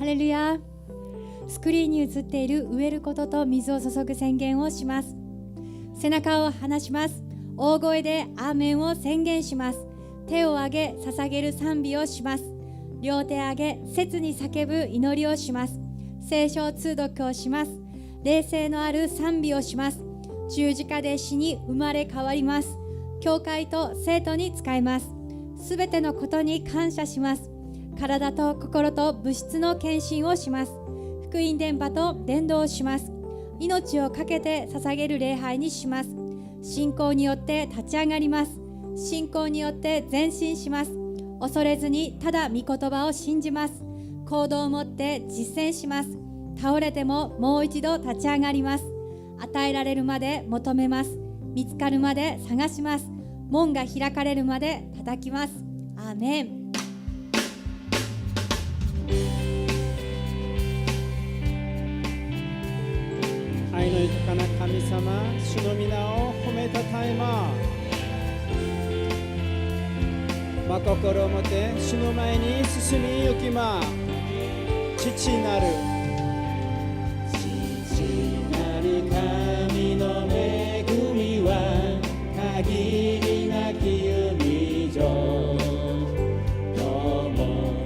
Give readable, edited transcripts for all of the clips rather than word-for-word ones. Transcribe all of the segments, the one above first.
ハレルヤ。スクリーンに映っている植えることと水を注ぐ宣言をします。背中を離します。大声でアーメンを宣言します。手を上げ捧げる賛美をします。両手上げ切に叫ぶ祈りをします。聖書通読をします。霊性のある賛美をします。十字架で死に生まれ変わります。教会と生徒に仕えます。すべてのことに感謝します。体と心と物質の献身をします。福音電波と伝道をします。命を懸けて捧げる礼拝にします。信仰によって立ち上がります。信仰によって前進します。恐れずにただ御言葉を信じます。行動を持って実践します。倒れてももう一度立ち上がります。与えられるまで求めます。見つかるまで探します。門が開かれるまで叩きます。アーメン。愛の豊かな神様、主の皆を褒めたたえます。真心を持って主の前に進み行きます。父なる神の恵みは限りなき海上、友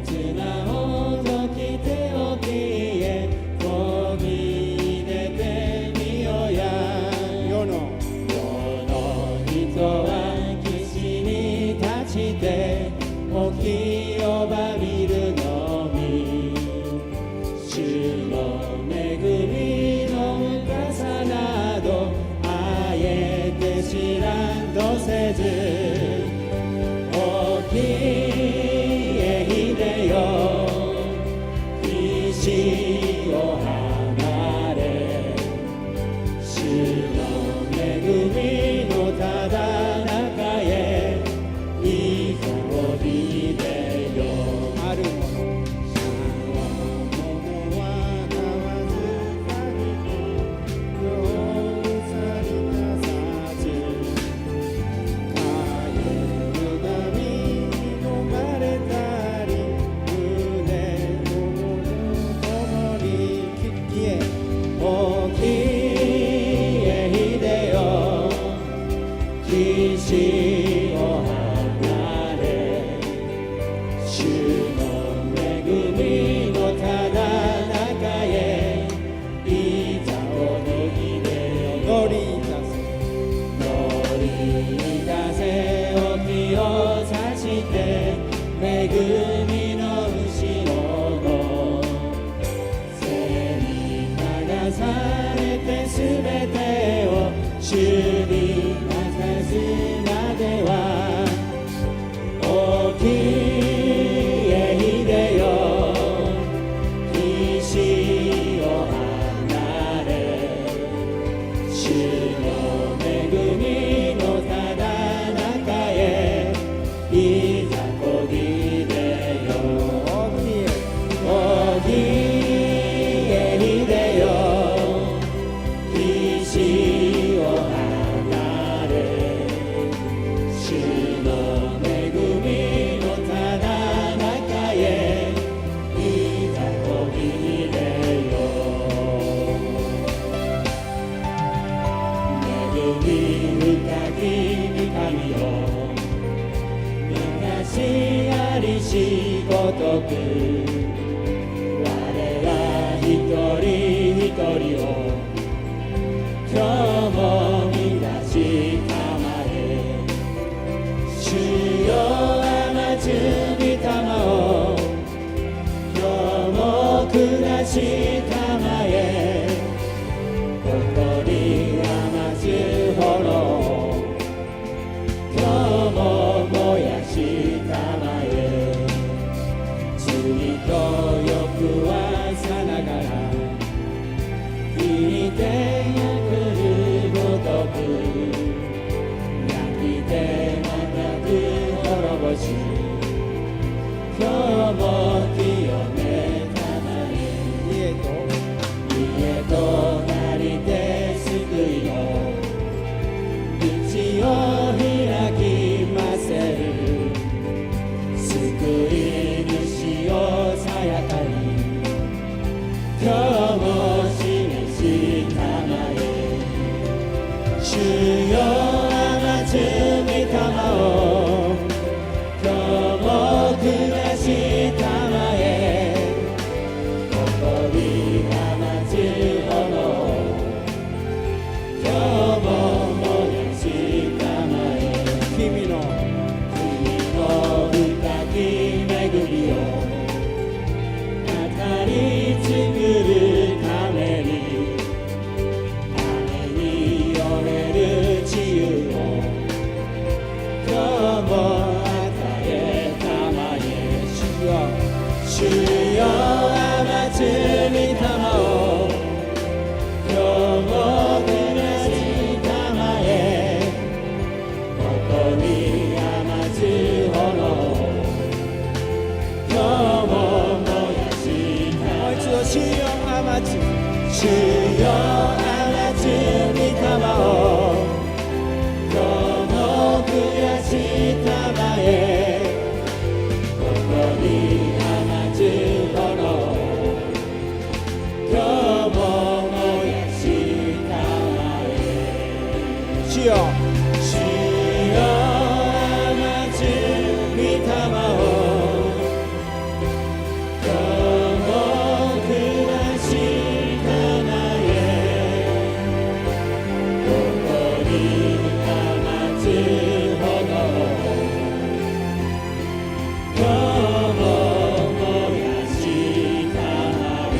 綱を解きておきへこぎ出てみよや。世の人は岸に立ちて起き呼ばみるのみ。主の恵みの深さなどあえて知らんとせず、起きへ秀よ岸を離れ。主の恵みのただ中へいざおりでよ。あるもの岸を離れ。主の恵みのただ中へいざおりでよ。乗り出せ沖を差して恵みの後ろの背に流されてすべてを主に渡すまでは。起きへ秀よ岸を離れ。主の恵みのただ中へいざこぎ出よ。起きへ秀よ岸を離れ。主の恵みのただ中へいざこぎ出よ。恵み深き御神よ、昔ありしごとく我ら一人一人を今日も乱したまえ。主よ甘つ御霊を今日も下したまえ。誇り甘つ炎を今日も燃やしたまえ。罪と欲はさながら引いて焼くごとく焼きてまたく滅ぼし。今日も清めたまえ。家となりて救いの道を開きませる。救い主をさやかによあなつ御霊を今日も増やしたまえここに放つ炎今日も燃やしたまえ主よ主よあなつ御霊を今日も増やしたまえここに放つ炎今日も燃やしたまえ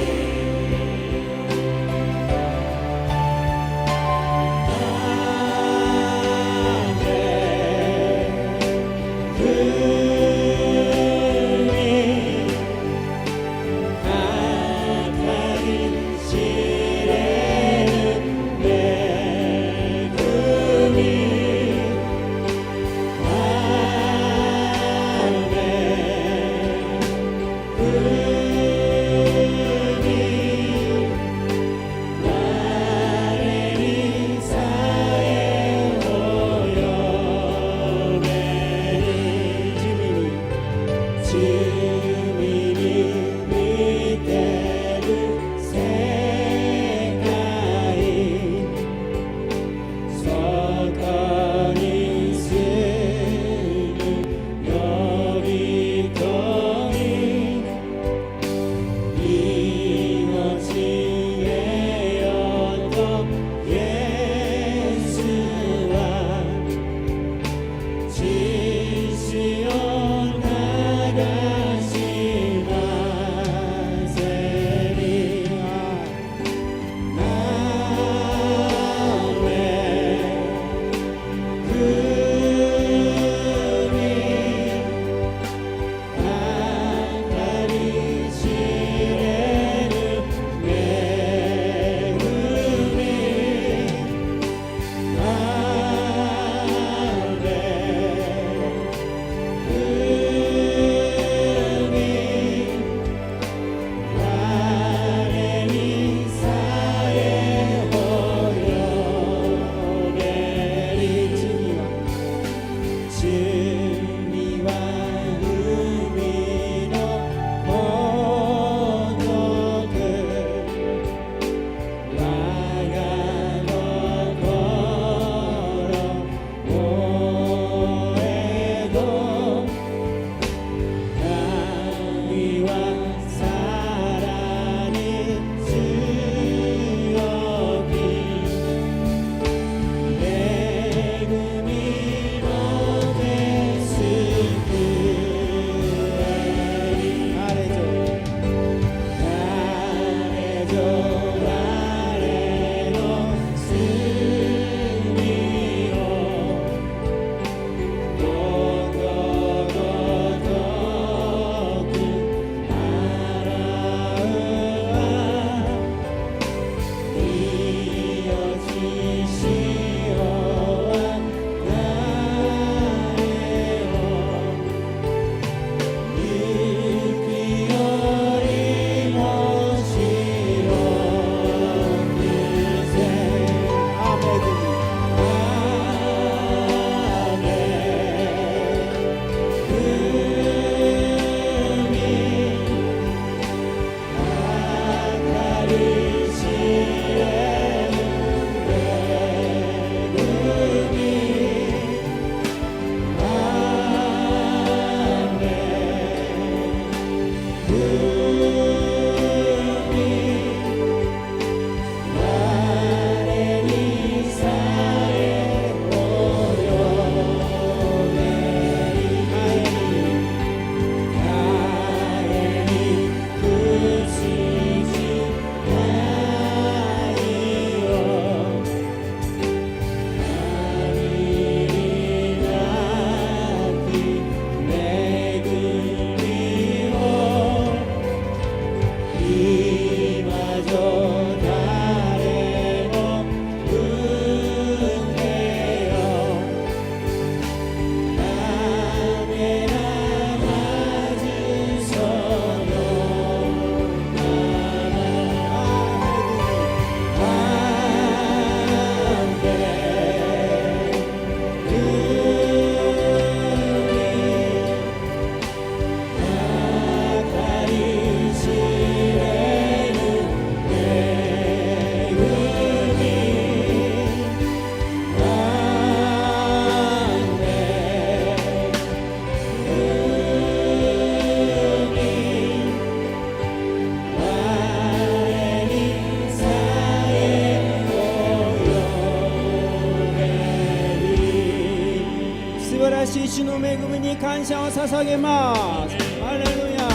晴らしい主の恵みに感謝を捧げます。ハレルヤ。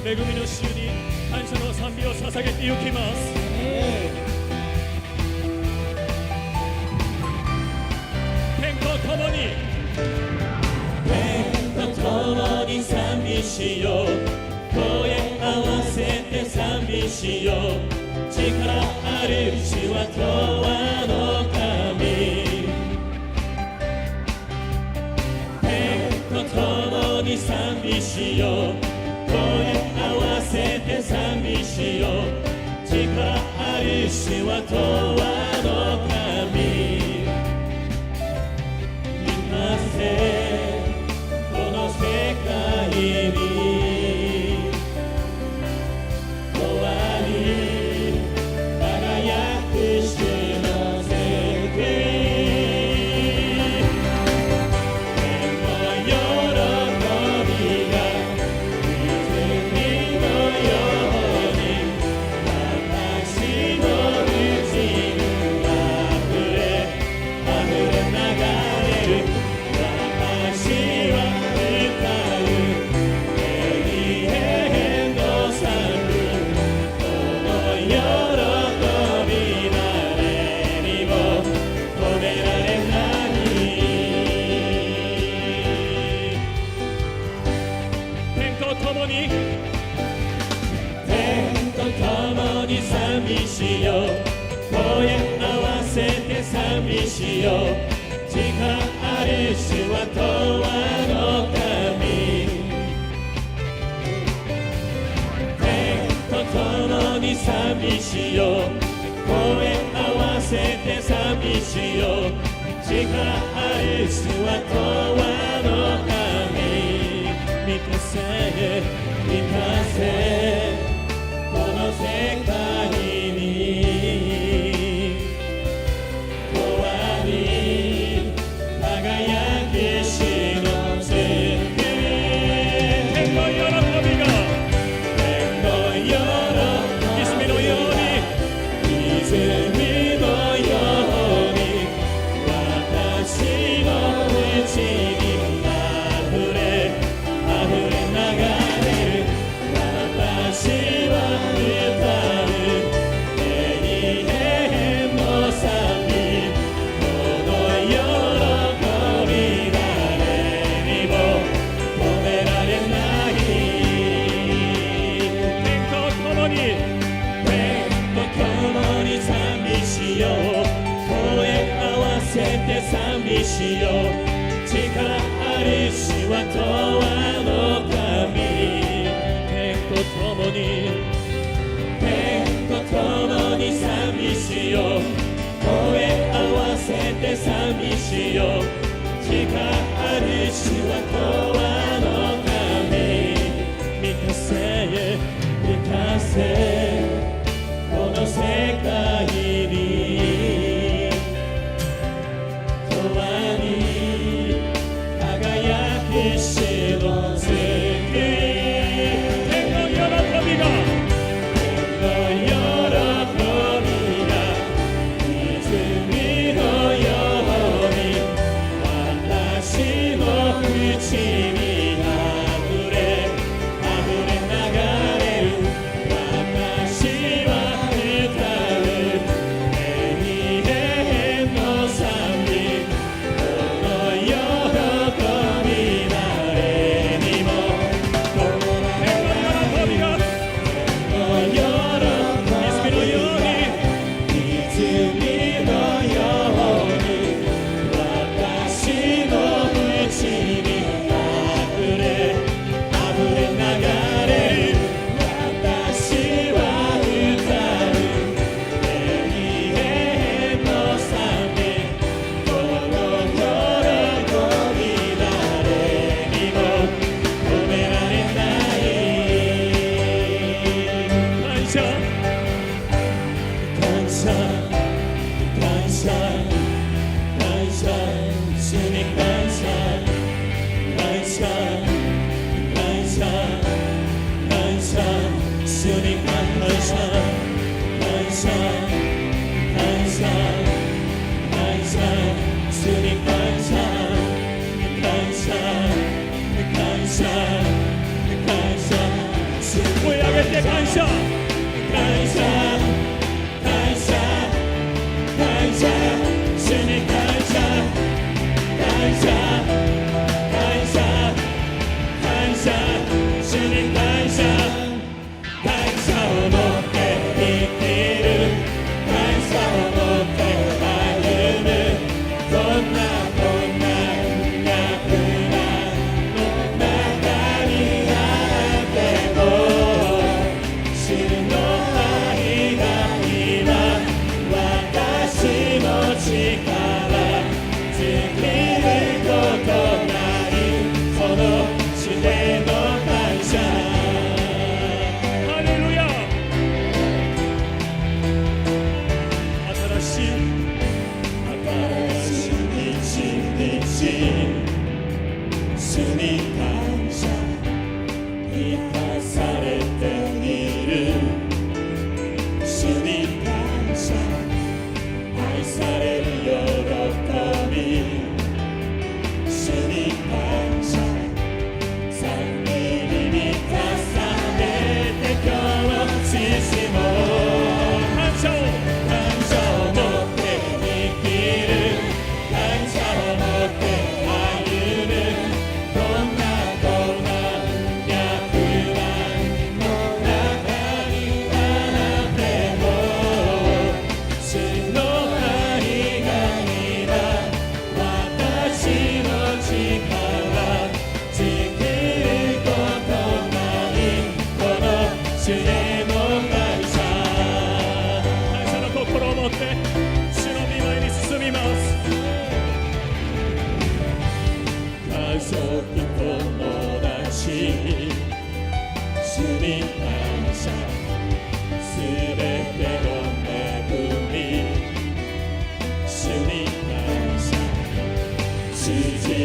恵みの主に感謝の賛美を捧げてゆきます。天と共に共に賛美しよう。声合わせて賛美しよう。力ある主は永遠の神。天と共に賛美しよう。声合わせて賛美しよう。力ある主は永遠の神。見なせ世界に永遠に輝く主の救い。天の喜びが泉のように私のうちに溢れ流れる。私は賛美しよう。声合わせて賛美しよう。力ある主は永遠の神。天と共に賛美しよう。声合わせて賛美しよう。力ある主は永遠の神。満たせ満たせこの世界に永遠に輝く主の救い。天の喜びが天の喜び泉のように泉のように私のうちに溢れ流れる。私は歌う永遠の賛美。この喜び誰にも止められない。天と共に天と共に賛美しよう。声合わせて賛美しよう。力ある主は永遠の神。天と共に賛美しよう。声合わせて賛美しよう。力ある主は永遠の神。満たせ満たせこの世界に永遠に輝く主の救い。天の喜びが天の喜びが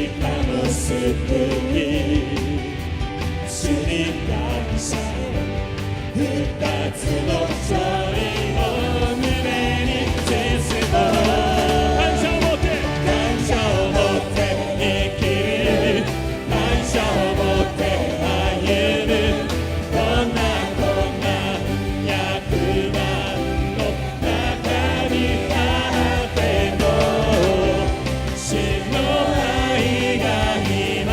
も救い主に感謝二つの勝利を胸に絶望感謝を持って生きる感謝を持って歩むこんな役場の中にあっても主の愛が今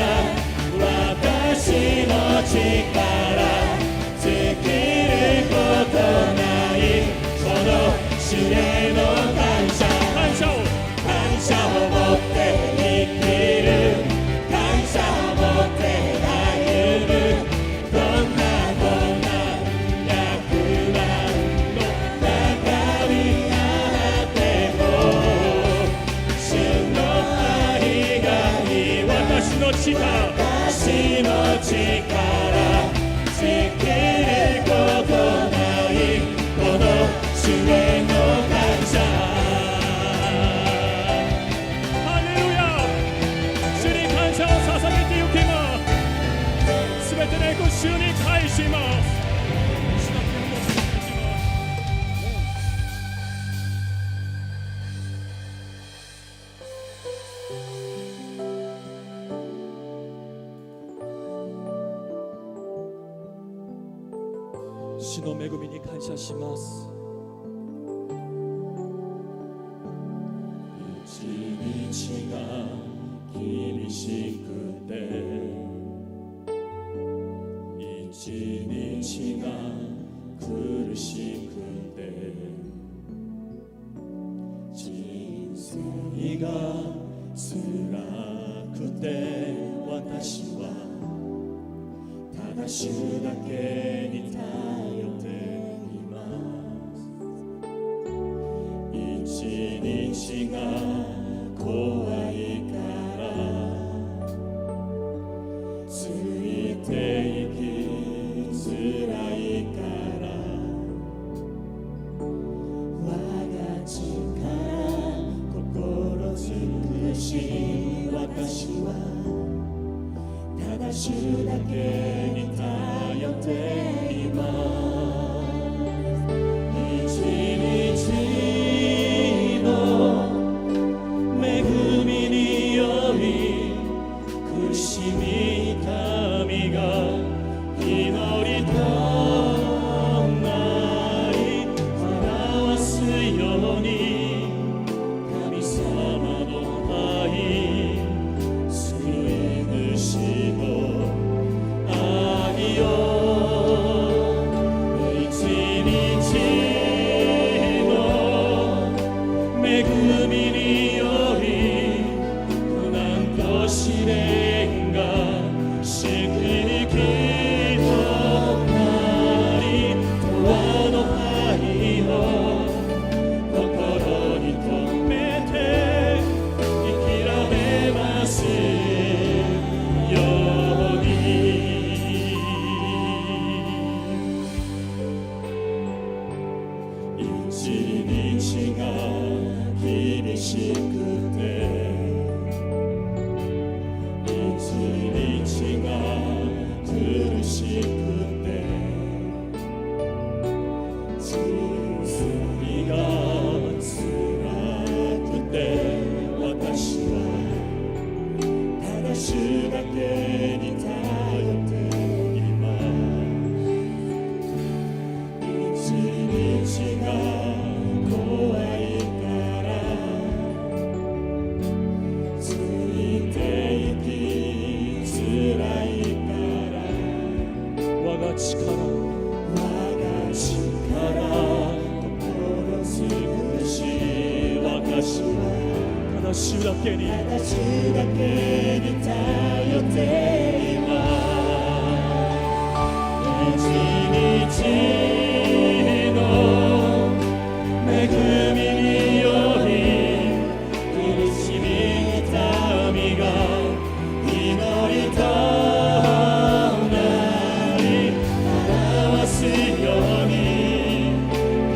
私の力尽きることないこの主への感謝を持って生きる感謝を持って歩むどんな役場の中にあっても主の愛が私の力尽きることないこの主への感謝ハレルヤ主に感謝を捧げてゆきますすべての主に返します主の恵みに感謝します一日が厳しくて一日が苦しくて人生が辛くて私はただ主だけに頼っています一日が怖いからついていきづらいから我が力心尽くし私はただ主だけに頼っています一日の恵みにより苦しみ痛みが祈りとなり表すように神様の愛救い主の愛よ一日の恵みにより苦難と試練がしきりとなり永の愛を心に留めて生きられますように一日が厳しくて一日が苦しくて人生が辛くて私はただ主だけに頼っています一日が怖いからついていきづらいから我が力心尽くし私はただ主だけに頼っています一日の恵みにより苦しみ痛みが祈りとなり表すように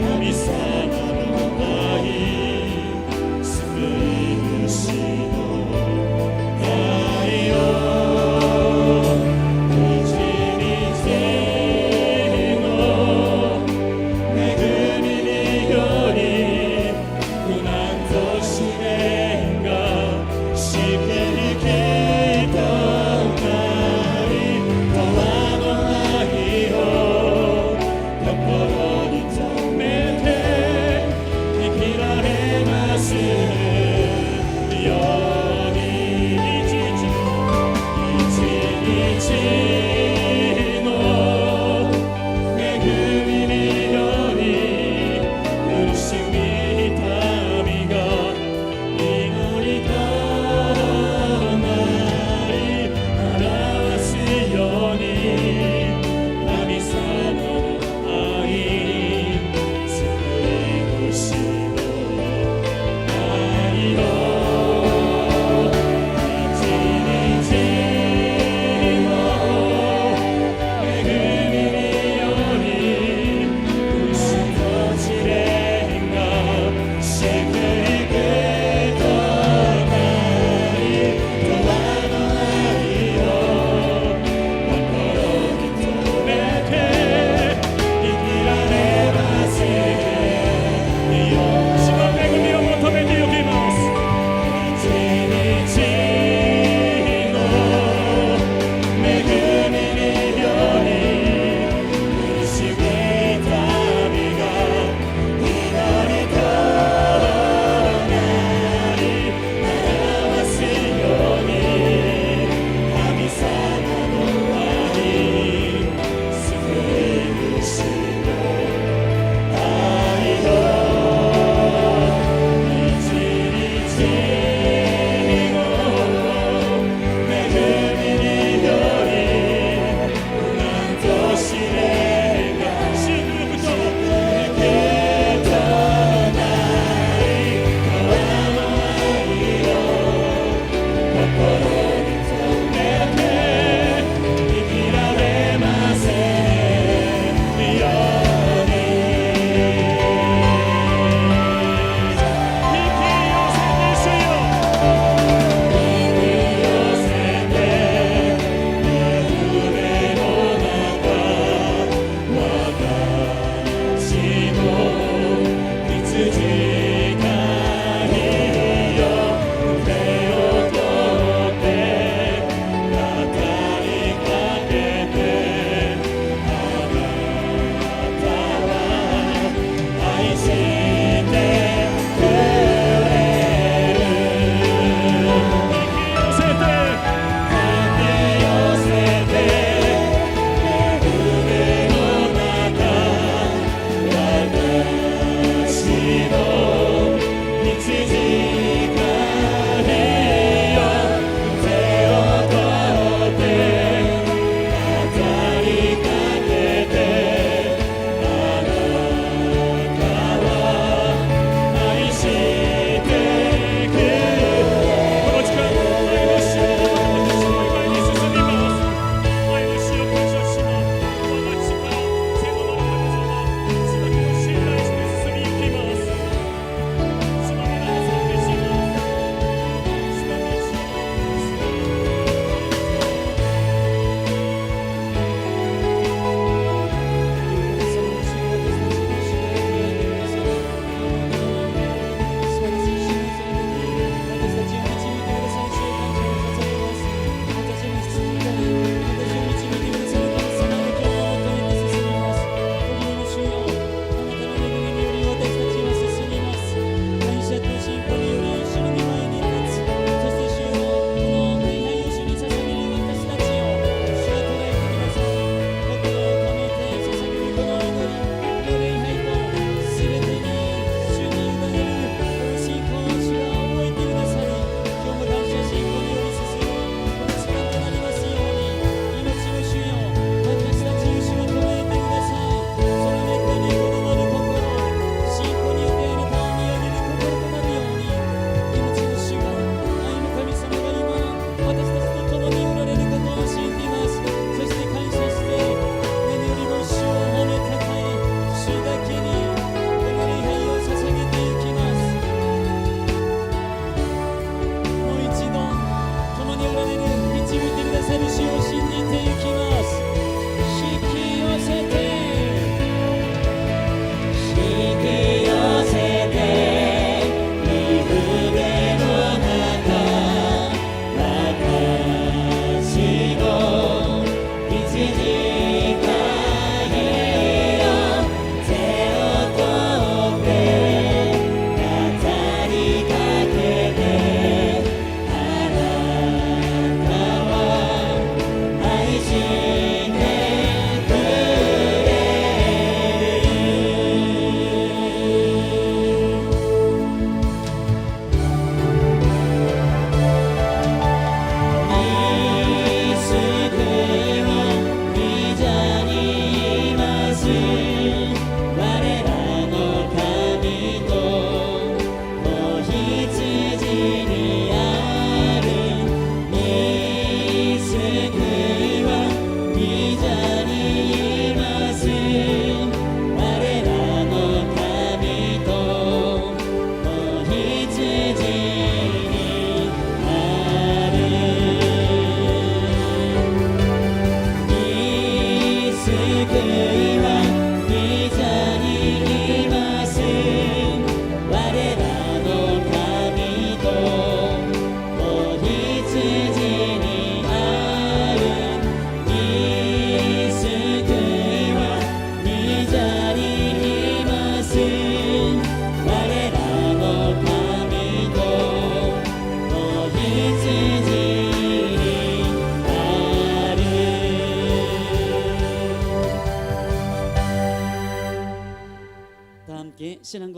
神様の愛救い主の愛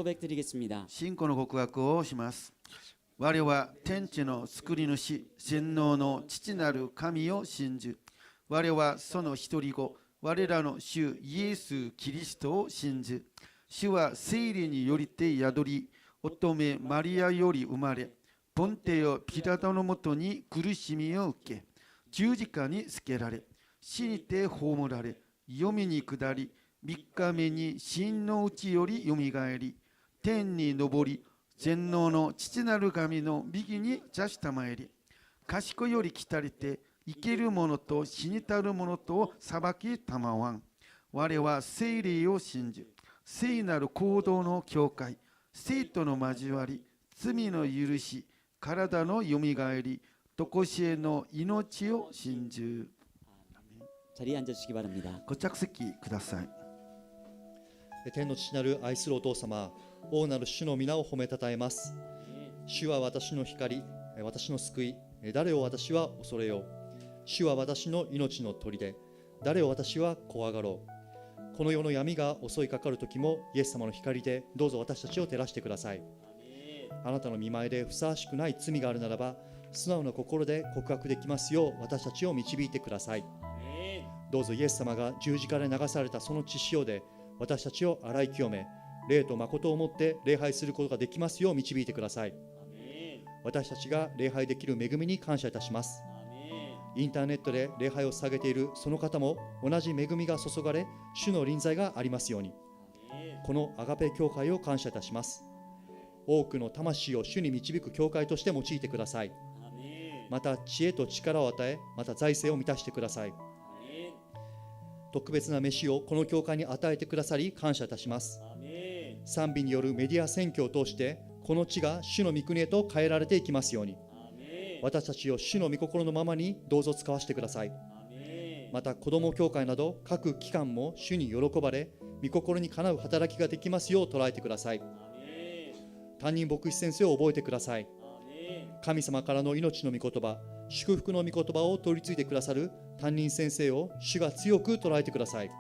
고백 드리겠습니다. 信仰の告白をします。我は天地の作り主、全能の父なる神を信じ、我はその一人子、我らの主イエス・キリストを信じ、主は聖霊によりて宿り、乙女マリアより生まれ、ポンテオ・ピラトのもとに苦しみを受け、十字架につけられ、死にて葬られ、黄泉に下り、3日目に死人のうちよりよみがえり、天に昇り、全能の父なる神の右に座したまえり、賢より来たりて、生ける者と死にたる者とを裁きたまわん。我は聖霊を信じ、聖なる行動の教会、生徒の交わり、罪の許し、体のよみがえり、とこしえの命を信じ。 자리에 앉아주시기 바랍니다. ご着席ください。天の父なる愛するお父様、王なる主の皆を褒めたたえます。主は私の光、私の救い、誰を私は恐れよう。主は私の命の砦、誰を私は怖がろう。この世の闇が襲いかかる時もイエス様の光でどうぞ私たちを照らしてください。あなたの御前でふさわしくない罪があるならば、素直な心で告白できますよう私たちを導いてください。どうぞイエス様が十字架で流されたその血潮で私たちを洗い清め、霊と誠をもって礼拝することができますよう導いてください。私たちが礼拝できる恵みに感謝いたします。インターネットで礼拝を捧げているその方も同じ恵みが注がれ、主の臨在がありますように。このアガペ教会を感謝いたします。多くの魂を主に導く教会として用いてください。また知恵と力を与え、また財政を満たしてください。特別な飯をこの教会に与えてくださり感謝いたします。賛美によるメディア選挙を通してこの地が主の御国へと変えられていきますように。私たちを主の御心のままにどうぞ使わせてください。また子ども教会など各機関も主に喜ばれ、御心にかなう働きができますよう捉えてください。担任牧師先生を覚えてください。神様からの命の御言葉、祝福の御言葉を取り継いでくださる担任先生を主が強く捉えてください。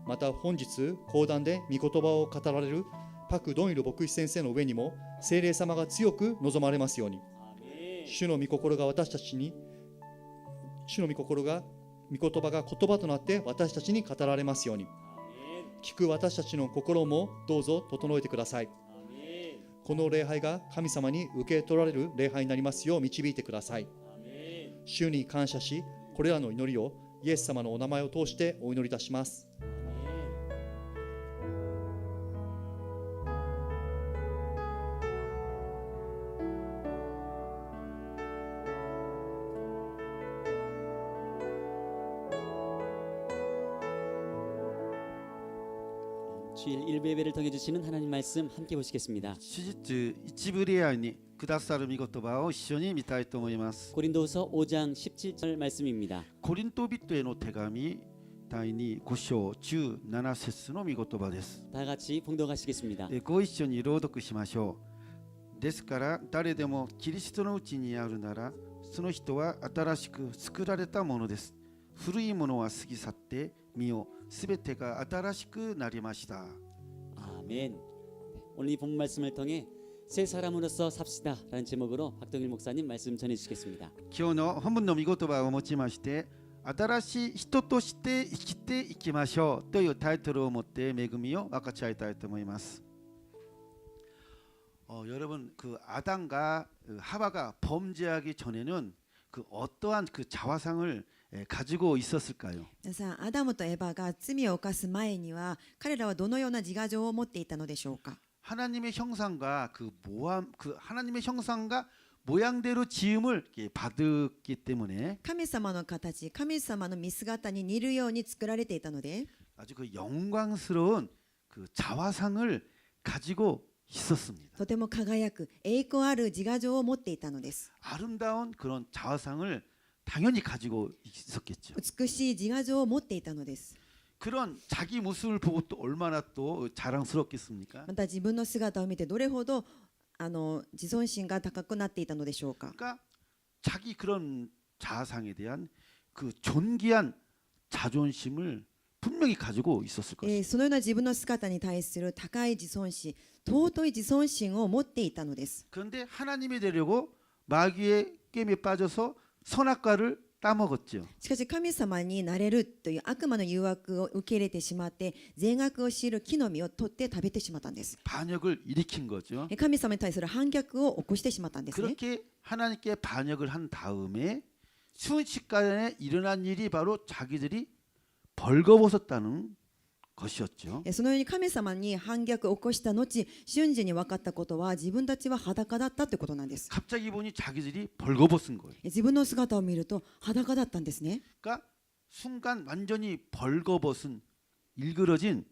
また本日講談で御言葉を語られるパク・ドンイル牧師先生の上にも聖霊様が強く望まれますように。主の御心が私たちに、主の御心が御言葉が言葉となって私たちに語られますように。聞く私たちの心もどうぞ整えてください。この礼拝が神様に受け取られる礼拝になりますよう導いてください。主に感謝し、これらの祈りをイエス様のお名前を通してお祈りいたします。주일 일부 예배를 통해 주시는 하나님 말씀 함께 보시겠습니다. 手術一部レアにくださる御言葉を一緒に見たいと思います。 고린도후서 5장 17절 말씀입니다. コリント人への手紙第2 5章17節の御言葉です。 다 같이 봉독하시겠습니다. ご一緒に朗読しましょう。ですから誰でもキリストのうちにあるなら、その人は新しく作られたものです。古いものは過ぎ去って見よ、すべてが新しくなりました。 아멘. 오늘 이 본 말씀을 통해 새 사람으로서 삽시다라는 제목으로 박동일 목사님 말씀 전해 주시겠습니다. 今日の本文の御言葉をもちまして、新しい人として生きていきましょうというタイトルを持って恵みを分かち合いたいと思います。여러분 그 아담과 하와가 범죄하기 전에는 그 어떠한 그 자화상을 가지고 있었을까요? 皆さん、アダムとエバが罪を犯す前には彼らはどのような自我情を持っていたのでしょうか。 하나님의 형상과 그 하나님의 형상과 모양대로 지음을 받았기 때문에 神様の形、神様の見姿に似るように作られていたので、 아주 그 영광스러운 그 자화상을 가지고 있었습니다. とても輝く栄光ある自我情を持っていたのです。 아름다운 그런 자화상을 당연히 가지고 있었겠죠. 美しい自我情を持っていたのです。 그런 자기 모습을 보고 또 얼마나 또 자랑스럽겠습니까? また自分の姿を見てどれほど自尊心が高くなっていたのでしょうか。 그러니까 자기 그런 자아상에 대한 그 존귀한 자존심을 분명히 가지고 있었을 것입니다. そのような自分の姿に対する高い自尊心、尊い自尊心を持っていたのです。 그런데 하나님이 되려고 마귀의 게임에 빠져서 선악과를 따먹었죠. しかし神様になれるという悪魔の誘惑を受け入れてしまって善悪を知る木の実を取って食べてしまったんです。 반역을 일으킨 거죠. 神様に対する反逆を起こしてしまったんですね。 그렇게 하나님께 반역을 한 다음에 순식간에 일어난 일이 바로 자기들이 벌거벗었다는 것이었죠. そのように神様に反逆を起こした後、瞬時に分かったことは自分たちは裸だったということなんです。 갑자기 보니 자기들이 벌거벗은 거예요. 自分の姿を見ると裸だったんですね。 그러니까 순간 완전히 벌거벗은 일그러진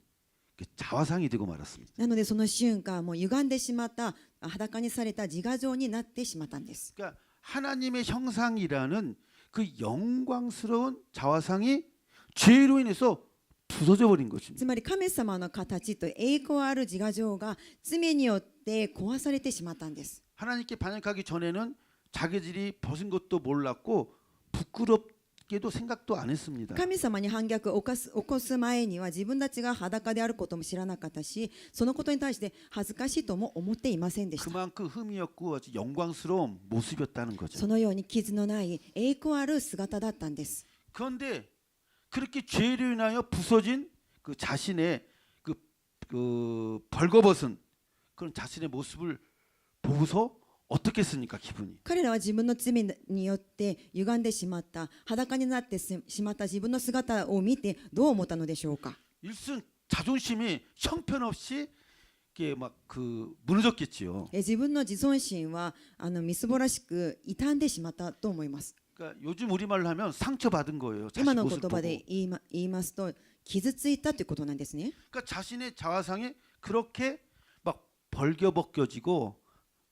자화상이 되고 말았습니다. なのでその瞬間もう歪んでしまった裸にされた自画像になってしまったんです。 그러니까 하나님의 형상이라는 그 영광스러운 자화상이 죄로 인해서 부서져 버린 것입니다. つまり神様の形と栄光ある自画像が罪によって壊されてしまったんです。 하나님께 반역하기 전에는 자기들이 벗은 것도 몰랐고 부끄럽게도 생각도 안 했습니다. 神様に反逆を起こす前には自分たちが裸であることも知らなかったし、そのことに対して恥ずかしいとも思っていませんでした。 그만큼 흠이 없고 아주 영광스러운 모습이었다는 거죠. そのように傷のない栄光ある姿だったんです。 그런데 그렇게 죄로 인하여 부서진 그 자신의 그 벌거벗은 그런 자신의 모습을 보고서 어떻게 했습니까? 기분이. 彼らは自分の罪によって歪んでしまった裸になってしまった自分の姿を見てどう思ったのでしょうか。 일순 자존심이 형편없이 이게 막 무너졌겠지요. 自分の自尊心はみすぼらしく傷んでしまったと思います。 그러니까 요즘 우리말로 하면 상처받은 거예요. 자신 今の 모습 言 보고. 葉で言いますと傷ついたということなんですね。 그러니까 자신의 자화상이 그렇게 막 벌겨벗겨지고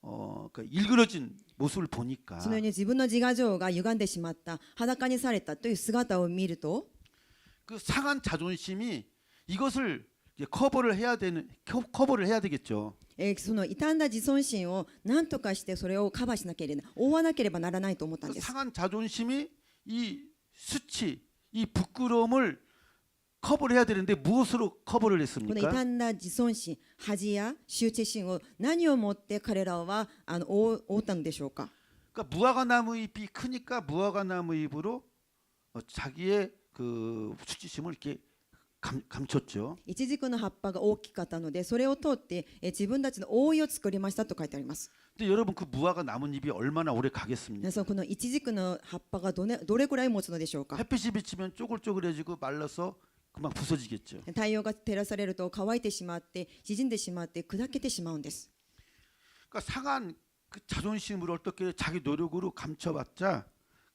그러니까 일그러진 모습을 보니까 そのように自分の自画像が歪んでしまった裸にされたという姿を見ると 그 상한 자존심이 이것을 이제 커버를 해야 되겠죠. その傷んだ自尊心を何とかしてそれをカバーしなければ覆わなければならないと思ったん 그 です。 상한 자존심이 이 수치, 이 부끄러움을 커버를 해야 되는데 무엇으로 커버를 この 했습니까? 傷んだ自尊心、恥や羞恥心を何をもって彼らは覆ったのでしょうか。 그러니까 무화과나무 잎이 크니까 무화과나무 잎으로 자기의 그 수치심을 이렇게 감췄죠. イチジクの葉っぱが大きかったのでそれを通って自分たちの覆いを作りましたと書いてあります。 근데 여러분 그 무화과 나뭇잎이 얼마나 오래 가겠습니까? 皆さんこのイチジクの葉っぱがどれくらい持つのでしょうか。 햇빛이 비치면 쪼글쪼글해지고 말라서 금방 부서지겠죠. 太陽が照らされると乾いてしまって縮んでしまって砕けてしまうんです。 그러니까 상한 그 자존심을 어떻게 자기 노력으로 감춰봤자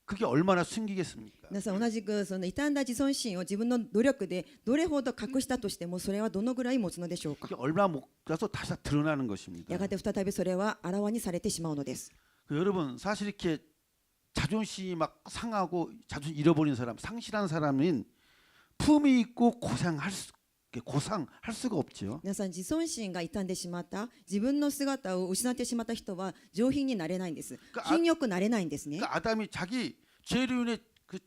그게 얼마나 숨기겠습니까? 皆さん同じくその傷んだ自尊心を自分の努力でどれほど隠したとしてもそれはどのぐらい持つのでしょうか。 그게 얼마 못 가서 다시 다 드러나는 것입니다. やがて再びそれはあらわにされてしまうのです。 여러분 사실 이렇게 자존심이 막 상하고 자존심 잃어버린 사람, 상실한 사람은 품이 있고 고상할 수가 없지요. 皆さん自尊心が傷んでしまった自分の姿を失ってしまった人は上品になれないんです。品よくなれないんですね。 그러니까 아담이 자기 죄로 인해 그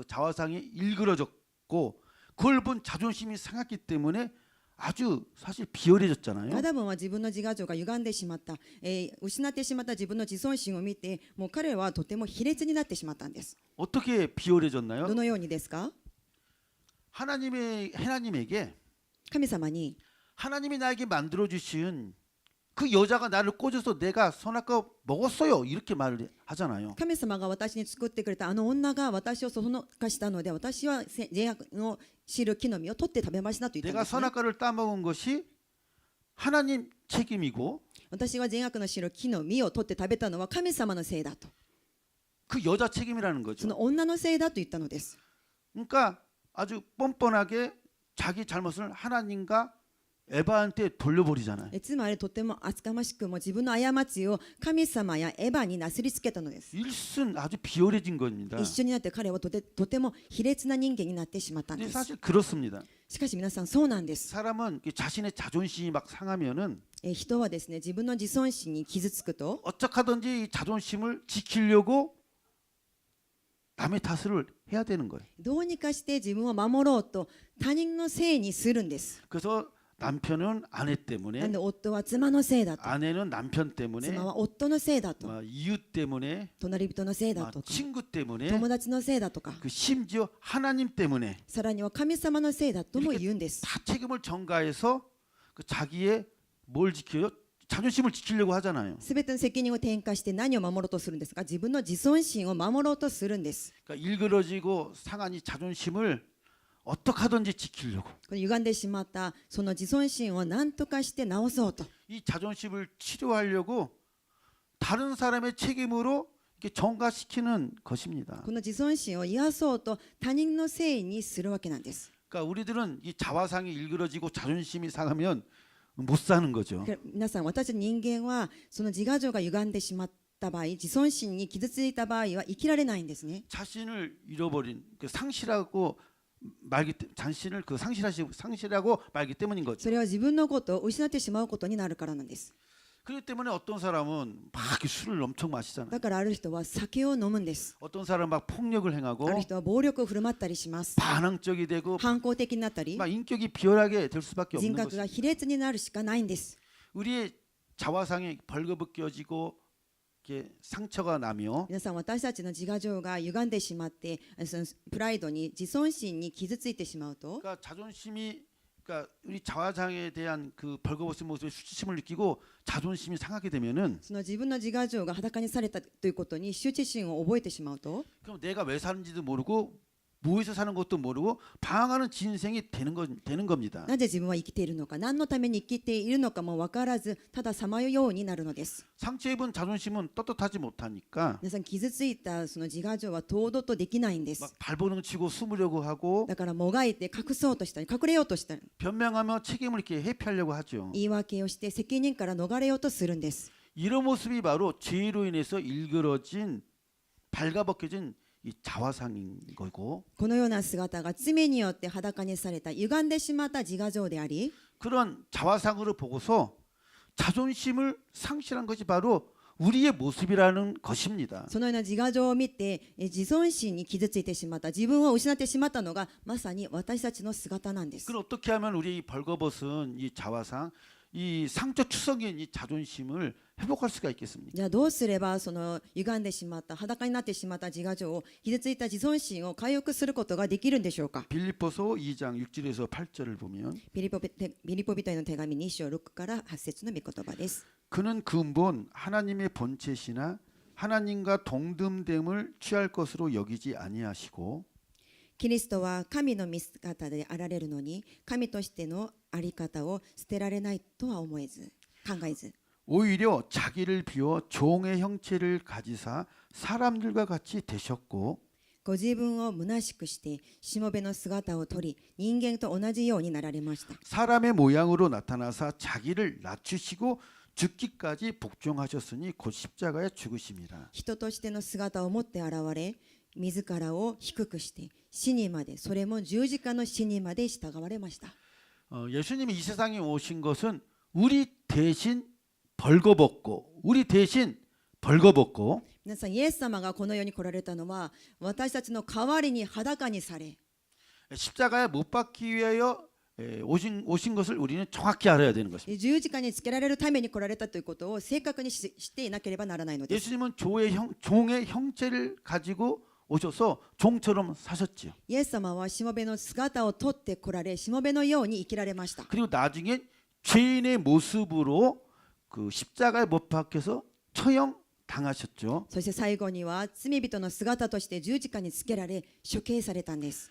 자화상이 일그러졌고 그걸 본 자존심이 상했기 때문에 아주 사실 비열해졌잖아요. アダムは自分の自我情が歪んでしまった、失ってしまった自分の自尊心を見てもう彼はとても卑劣になってしまったんです。 어떻게 비열해졌나요? どのようにですか。 하나님에게 神様に 하나님이 나에게 만들어 주신 그 여자가 나를 꽂아서 내가 선악과 먹었어요 이렇게 말을 하잖아요. 神様が私に作ってくれたあの女が私をそそのかしたので私は善悪の知る木の実を取って食べましたと言ったん 내가 ですね。 선악과를 따먹은 것이 하나님 책임이고 私は善悪の知る木の実を取って食べたのは神様のせいだと、 그 여자 책임이라는 そ 거죠. の女のせいだと言ったのです。 그러니까 아주 뻔뻔하게 자기 잘못을 하나님과 에바한테 돌려버리잖아요. つまりとても厚かましくも自分の過ちを神様やエヴァになすりつけたのです。 일순 아주 비열해진 겁니다. 一緒になって彼はとても卑劣な人間になってしまったん 근데 です。 사실 그렇습니다. しかし皆さんそうなんです。 사람은 자신의 자존심이 막 상하면은 人はですね自分の自尊心に傷つくと 어쩌하든지 이 자존심을 지키려고 남의 탓을 해야 되는 거예요. どうにかして自分を守ろうと他人のせいにするんです。 그래서 남편은 아내 なん 때문에, で夫は妻のせいだと、 아내는 남편 때문에, 妻は夫のせいだと、 이웃 때문에, 隣人のせいだとか、 친구 때문에, 友達のせいだとか、 그 심지어 하나님 때문에 さらには神様のせいだとも言うんです。 다 책임을 전가해서 그 자기의 뭘 지켜요? 자존심을 지키려고 하잖아요. すべての責任を転嫁して何を守ろうとするんですか？自分の自尊心を守ろうとするんです。 그러니까 일그러지고 상한 이 자존심을 어떻게 하든지 지키려고. この歪んでしまったその自尊心を何とかして直そうと、 이 자존심을 치료하려고 다른 사람의 책임으로 이렇게 전가시키는 것입니다. この自尊心を癒そうと他人のせいにするわけなんです。 그러니까 우리들은 이 자화상이 일그러지고 자존심이 상하면 못 사는 거죠. 皆さん、私たち人間はその自我情が歪んでしまった場合、自尊心に傷ついた場合は生きられないんですね。 자신을 잃어버린 그 상실하고 말기 자신을 그 상실하고 말기 때문인 거죠. それは自分のことを失ってしまうことになるからなんです。 그렇기 때문에 어떤 사람은 막 이렇게 술을 엄청 마시잖아요. だからある人は酒を飲むんです。 어떤 사람은 막 폭력을 ある 행하고 人は暴力を振る舞ったりします。 반항적이 되고 反抗的になったり、 막 인격이 비열하게 될 수밖에 人 없는 格 것입니다. が卑劣になるしかないんです。 우리의 자화상에 벌거벗겨지고 이렇게 상처가 나며 皆さん、私たちの自我情が歪んでしまって、そのプライドに自尊心に傷ついてしまうと、 그러니까 자존심이 그러니까 우리 자화상에 대한 그 벌거벗은 모습에 수치심을 느끼고 자존심이 상하게 되면은 その自分の自我情が裸にされたということに羞恥心を覚えてしまうと、 그럼 내가 왜 사는지도 모르고 뭐해서 사는 것도 모르고 방황하는 진생이 되는 겁니다. なぜ自分は生きているのか、何のために生きているのかも分からず、たださまようようになるのです。 상처 입은 자존심은 떳떳하지 못하니까 皆さん、傷ついたその自我情は堂々とできないんで 막 す。 발버둥 치고 숨으려고 하고 だからもがいて隠そうとしたり、隠れようとしたり、 변명하며 책임을 이렇게 회피하려고 하죠. 言い訳をして責任から逃れようとするんです。 이런 모습이 바로 죄로 인해서 일그러진 발가벗겨진 이 자화상인 거고 このような姿が罪によって裸にされた歪んでしまった自我情であり、 그런 자화상으로 보고서 자존심을 상실한 것이 바로 우리의 모습이라는 것입니다. そのような自我情を見て自尊心に傷ついてしまった、自分を失ってしまったのがまさに私たちの姿なんです。 그럼 어떻게 하면 우리 이 벌거벗은 이 자화상, 이 상처 추석인 이 자존심을 회복할 수가 있겠습니까? じゃあどうすればその歪んでしまった裸になってしまった自我情を、傷ついた自尊心を回復することができるんでしょうか。 빌립보서 2장 6절에서 8절을 보면 ピリポ人への手紙2章6から8節の御言葉です。 그는 근본 하나님의 본체시나 하나님과 동등됨을 취할 것으로 여기지 아니하시고 キリストは神の見姿であられるのに、神としてのあり方を捨てられないとは思えず、考えず、 오히려 자기를 비워 종의 형체를 가지사 사람들과 같이 되셨고 ご自分を虚しくしてしもべの姿を取り、人間と同じようになられました。 사람의 모양으로 나타나사 자기를 낮추시고 죽기까지 복종하셨으니 곧 십자가에 죽으심이라. 人としての姿を持って現れ、自らを低くして死にまで、それも十字架の死にまで従われました。 예수님이 이 세상에 오신 것은 우리 대신 벌거벗고 우리 대신 벌거벗고 皆さん、イエス様がこの世に来られたのは私たちの代わりに裸にされ、 십자가에 못 박기 위하여 오신 것을 우리는 정확히 알아야 되는 것입니다. 十字架につけられるために来られたということを正確に知っていなければならないのです。 예수님은 종의 형체를 가지고 오셔서 종처럼 사셨지요. イエス様はしもべの姿を取って来られ、しもべのように生きられました。 그리고 나중에 죄인의 모습으로 그 십자가에 못 박혀서 처형 당하셨죠. そして最後には罪人の姿として十字架につけられ処刑されたんです。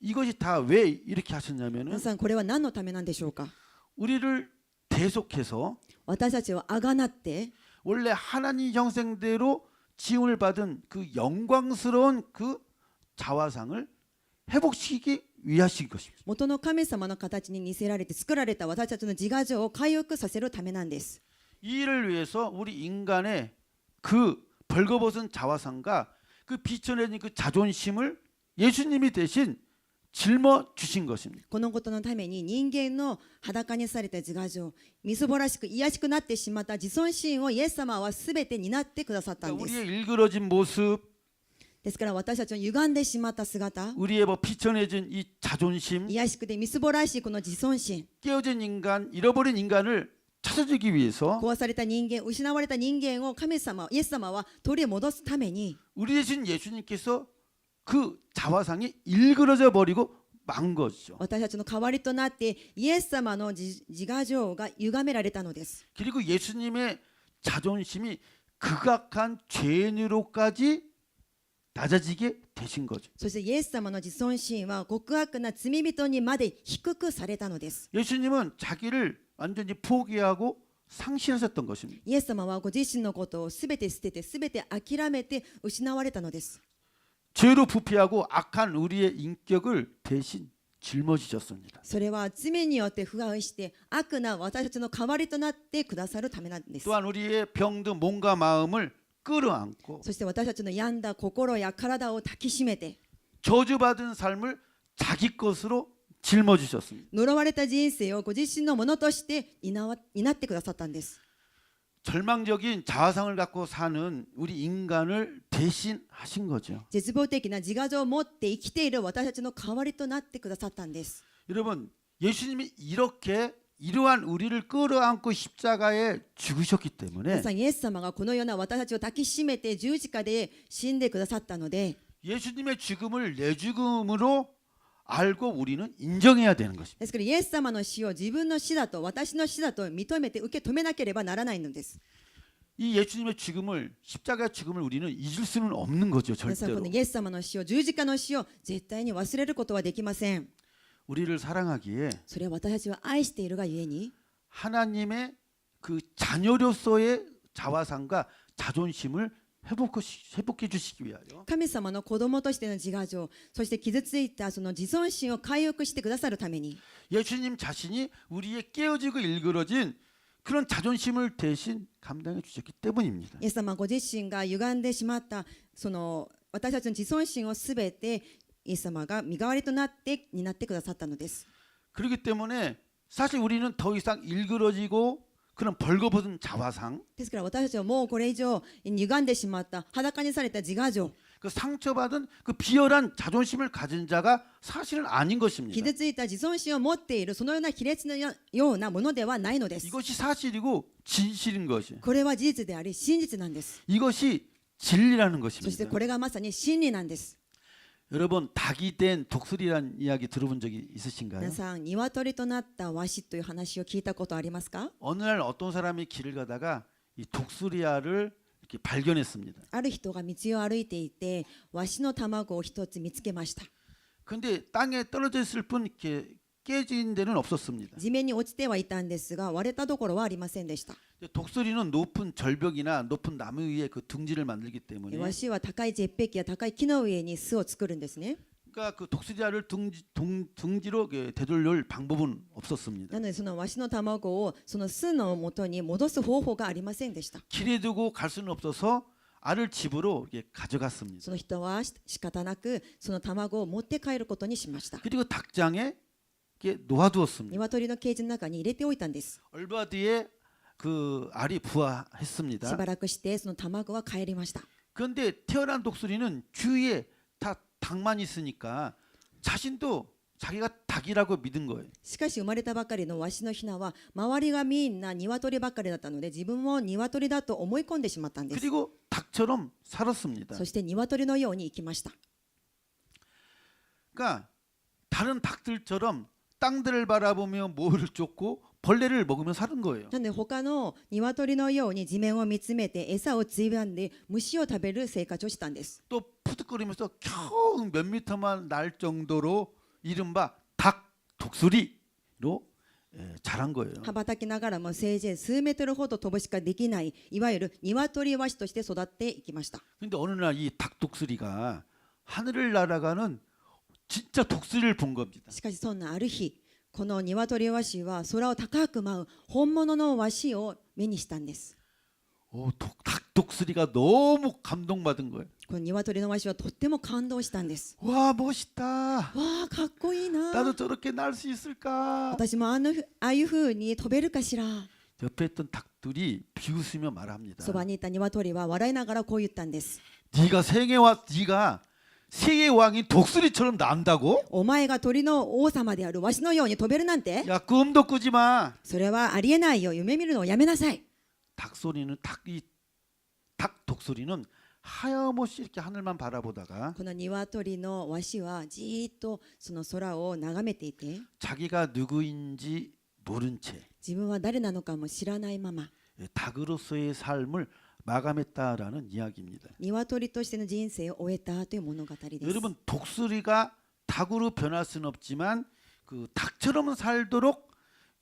이것이 다 왜 이렇게 하셨냐면은 皆さん、これは何のためなんでしょうか。 우리를 대속해서 私たちをあがなって、 원래 하나님 형상대로 지음을 받은 그 영광스러운 그 자화상을 회복시키기 위하신 것입니다. 元の神様の形に似せられて作られた私たちの自我情を回復させるためなんです。 이 일을 위해서 우리 인간의 그 벌거벗은 자화상과 그 비천해진 그 자존심을 예수님이 대신 짊어 주신 것입니다. このことのために人間の裸にされた自我情、みすぼらしく卑しくなってしまった自尊心をイエス様はすべて担ってくださったん 그러니까 です。 우리의 일그러진 모습, ですから私たちの歪んでしまった姿、 우리의 뭐 비천해진 이 자존심, 卑しくてみすぼらしいこの自尊心、 깨어진 인간, 잃어버린 인간을 찾아주기 위해서 壊された人間、失われた人間を神様、イエス様は取り戻すために、 우리 대신 예수님께서 그 자화상이 일그러져 버리고 만 것이죠. 私たちの代わりとなってイエス様の自我情が歪められたのです。 그리고 예수님의 자존심이 극악한 죄인으로까지 낮아지게 되신 거죠. そしてイエス様の自尊心は極悪な罪人にまで低くされたのです。 예수님은 자기를 완전히 포기하고 상실하셨던 것입니다. イエス様はご自身のことをすべて捨てて、すべて諦めて失われたのです。 죄로 부패하고 악한 우리의 인격을 대신 짊어지셨습니다. それは罪によって腐敗して悪な私たちの代わりとなってくださるためなんです。 또한 우리의 병든 몸과 마음을 끌어안고 そして私たちの病んだ心や体を抱きしめて、 저주받은 삶을 자기 것으로 짊어지셨습니다. 呪われた人生をご自身のものとして担ってくださったんです。 절망적인 자아상을 갖고 사는 우리 인간을 대신하신 거죠. 絶望的な自我情を持って生きている私たちの代わりとなってくださったんです。 여러분, 예수님이 이렇게 이러한 우리를 끌어안고 십자가에 죽으셨기 皆 때문에 さんイエス様がこのような私たちを抱きしめて十字架で死んでくださったので、 예수님의 죽음을 내 죽음으로 알고 우리는 인정해야 되는 것입니다. ですからイエス様の死を自分の死だと、私の死だと認めて受け止めなければならないのです。 이 예수님의 죽음을, 십자가의 죽음을 우리는 잊을 수는 없는 거죠. 皆さんこ 절대로. のイエス様の死を、十字架の死を絶対に忘れることはできません。 우리를 사랑하기에 それは私たちを愛しているがゆえに、 하나님의 그 자녀로서의 자화상과 자존심을 회복해 주시기 위하여 神様の子供としての自我情、そして傷ついたその自尊心を回復してくださるために、 예수님 자신이 우리의 깨어지고 일그러진 그런 자존심을 대신 감당해 주셨기 때문입니다. イエス様ご自身が歪んでしまったその私たちの自尊心をすべてイエス様が身代わりとなって担ってくださったのです。 그렇기 때문에 사실 우리는 더 이상 일그러지고 그런 벌거벗은 자화상, ですから私たちはもうこれ以上歪んでしまった裸にされた自我情、 그 상처받은 그 비열한 자존심을 가진 자가 사실은 아닌 것입니다. 傷ついた自尊心を持っているそのような卑劣のようなものではないのです。 이것이 사실이고 진실인 것이에요. これは事実であり真実なんです。 이것이 진리라는 そして 것입니다. これがまさに真理なんです。 여러분, 닭이 된 독수리라는 이야기 들어본 적이 皆 있으신가요? さん、鶏となったワシという話を聞いたことありますか？ 어느 날 어떤 사람이 길을 가다가 이 독수리알을 이렇게 발견했습니다. ある人が道を歩いていてワシの卵を一つ見つけました。 근데 땅에 떨어져 있을 뿐 이렇게 깨진 데는 없었습니다. 地面に落ちてはいたんですが割れたところはありませんでした。 독수리는 높은 절벽이나 높은 나무 위에 그 둥지를 만들기 때문에 ワシは高い絶壁や高い木の上に巣を作るんですね。 그러니까 그 독수리알을 둥지로 되돌릴 방법은 없었습니다. なのでそのワシの卵をその巣の元に戻す方法がありませんでした。 길에 두고 갈 수는 없어서 알을 집으로 이렇게 가져갔습니다. その人は仕方なくその卵を持って帰ることにしました。 그리고 닭장에 이렇게 놓아두었습니다. 鶏のケージの中に入れておいたんです。 얼마 뒤에 그 알이 부화했습니다. しばらくしてその卵は帰りました。 그런데 태어난 독수리는 주위에 다 닭만 있으니까 자신도 자기가 닭이라고 믿은 거예요. しかし生まれたばかりのワシのヒナは周りがみんな鶏ばっかりだったので自分も鶏だと思い込んでしまったんです。 그리고 닭처럼 살았습니다. そして鶏のように生きました。 그러니까 다른 닭들처럼 땅들을 바라보며 모를 쫓고 벌레를 먹으며 사는 거예요. なので他の鶏のように地面を見つめて餌をついばんで虫を食べる生活をしたんです。 또 푸득거리면서 겨우 몇 미터만 날 정도로 이른바 닭 독수리로 자란 거예요. 羽ばたきながらもせいぜい数メートルほど飛ぶしかできないいわゆる鶏ワシとして育っていきました。 근데 어느 날 이 닭 독수리가 하늘을 날아가는 진짜 독수리를 본 겁니다. しかしそんなある日この鶏ワシは空を高く舞う本物のワシを目にしたんです。 닭 독수리가 너무 감동받은 거예요. この鶏のワシはとっても感動したんです。 와 멋있다. わあかっこいいな。 나도 저렇게 날 수 있을까? 私もああいう風に飛べるかしら。 옆에 있던 닭들이 비웃으며 말합니다. そばにいた鶏は笑いながらこう言ったんです。 네가 세계 왕이 독수리처럼 난다고? お前が鳥の王様であるわしのように飛べるなんて 야, 꿈도 꾸지 마. それはありえないよ。夢見るのをやめなさい。 닭 독수리는 하염없이 이렇게 하늘만 바라보다가 この鶏のわしはじーっとその空を眺めていて、 자기가 누구인지 모른 채 自分は誰なのかも知らないまま 닭으로서의 삶을 마감했다라는 이야기입니다. 鶏としての人生を終えたという物語です。 여러분, 독수리가 닭으로 변할 수는 없지만 그 닭처럼 살도록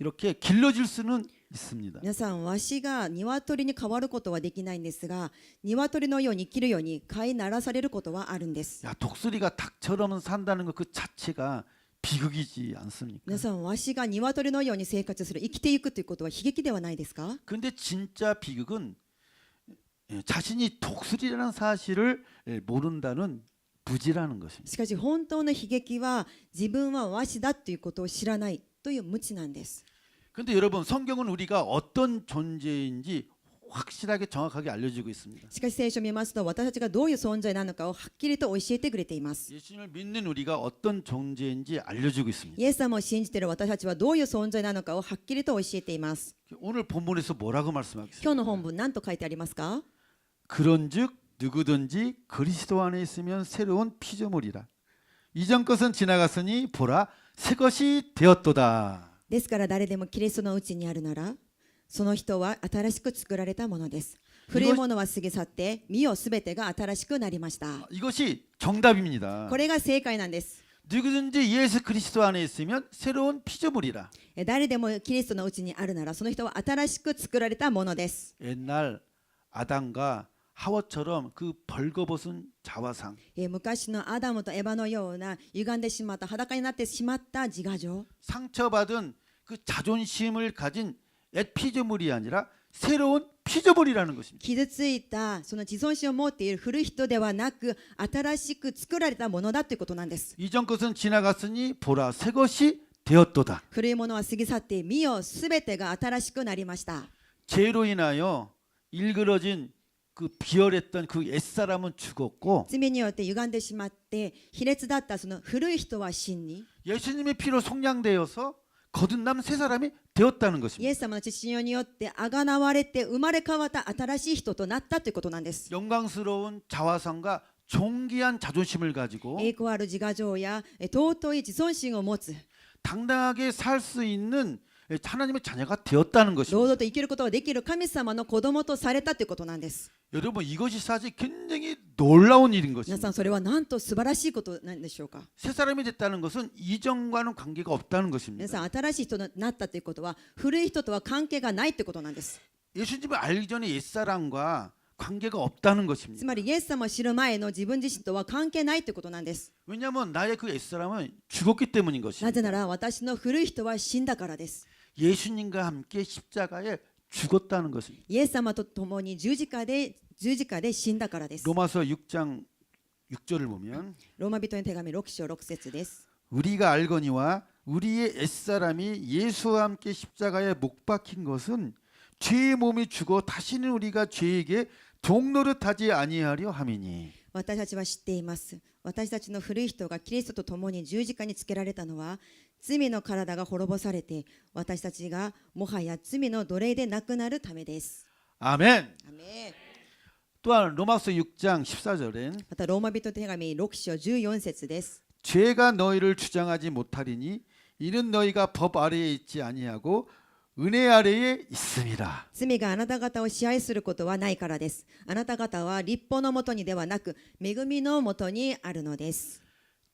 이렇게 길러질 수는 있습니다. 皆さん、わしが鶏に変わることはできないんですが、鶏のように生きるように飼いならされることはあるんです。 야, 독수리가 닭처럼 산다는 것 그 자체가 비극이지 않습니까? 皆さん、わしが鶏のように生活する、生きていくということは悲劇ではないですか？ 근데 진짜 비극은 자신이 독수리라는 사실을 모른다는 무지라는 것입니다. しかし本当の悲劇は自分はわしだということを知らないという無知なんです。 근데 여러분, 성경은 우리가 어떤 존재인지 확실하게 정확하게 알려주고 있습니다. しかし聖書を見ますと、私たちがどういう存在なのかをはっきりと教えてくれています。 예수님을 믿는 우리가 어떤 존재인지 알려주고 있습니다. イエス様を信じている私たちはどういう存在なのかをはっきりと教えています。 오늘 본문에서 뭐라고 말씀하겠습니까? 今日の本文何と書いてありますか？ 그런즉 누구든지 그리스도 안에 있으면 새로운 피조물이라. 이전 것은 지나갔으니 보라 새 것이 되었도다. ですから誰でもキリストのうちにあるなら、その人は新しく作られたものです。古いものは過ぎ去って、見よすべてが新しくなりました。 이것이 정답입니다. これが正解なんです。 누구든지 예수 그리스도 안에 있으면 새로운 피조물이라. 誰でもキリストのうちにあるなら、その人は新しく作られたものです。 옛날 아담과 하와처럼 그 벌거벗은 자화상, 昔のアダムとエバのような歪んでしまった裸になってしまった自我情、 상처받은 그 자존심을 가진 옛 피조물이 아니라 새로운 피조물이라는 것입니다. 傷ついたその自尊心を持っている古い人ではなく、新しく作られたものだということなんです。 이전 것은 지나갔으니 보라 새 것이 되었도다. 古いものは過ぎ去って、見よすべてが新しくなりました。 죄로 인하여 일그러진 그 비열했던 그 옛사람은 죽었고 罪によって歪んでしまって卑劣だったその古い人は死に、 예수님의 피로 속량되어서 거듭남 새 사람이 되었다는 イ 것입니다. エス様の血潮によってあがなわれて生まれ変わった新しい人となったということなんです。 영광스러운 자화상과 존귀한 자존심을 가지고 栄光ある自我情や尊い自尊心を持つ、 당당하게 살 수 있는 하나님의 자녀가 되었다는 堂 것입니다. 々と生きることができる神様の子供とされたということなんです。 여러분, 이것이 사실 굉장히 놀라운 일인 皆さ 것입니다. ん、それはなんと素晴らしいことなんでしょうか。 새 사람이 됐다는 것은 이전과는 관계가 없다는 皆 것입니다. さん、新しい人になったということは古い人とは関係がないということなんです。 예수님을 알기 전에 옛사람과 관계가 없다는 つ 것입니다. まりイエス様を知る前の自分自身とは関係ないということなんです。 왜냐하면 나의 그 옛사람은 죽었기 때문인 な 것입니다. ぜなら私の古い人は死んだからです。 예수님과 함께 십자가에 죽었다는 것입니다. イエス様と共に十字架で死んだからです。 로마서 6장 6절을 보면 ローマ人の手紙6章6節です。 우리가 알거니와 우리의 옛사람이 예수와 함께 십자가에 못 박힌 것은 죄의 몸이 죽어 다시는 우리가 죄에게 동노릇하지 아니하려 함이니. 私たちは知っています。私たちの古い人がキリストと共に十字架につけられたのは、罪の体が滅ぼされて、私たちがもはや罪の奴隷でなくなるためです。 아멘. アメン。 또한 로마서 6장 14절엔 またローマ人の手紙6章14節です。 죄가 너희를 주장하지 못하리니 이는 너희가 법 아래에 있지 아니하고 은혜 아래에 있습니다. 罪があなた方を支配することはないからです。あなた方は律法のもとにではなく、恵みのもとにあるのです。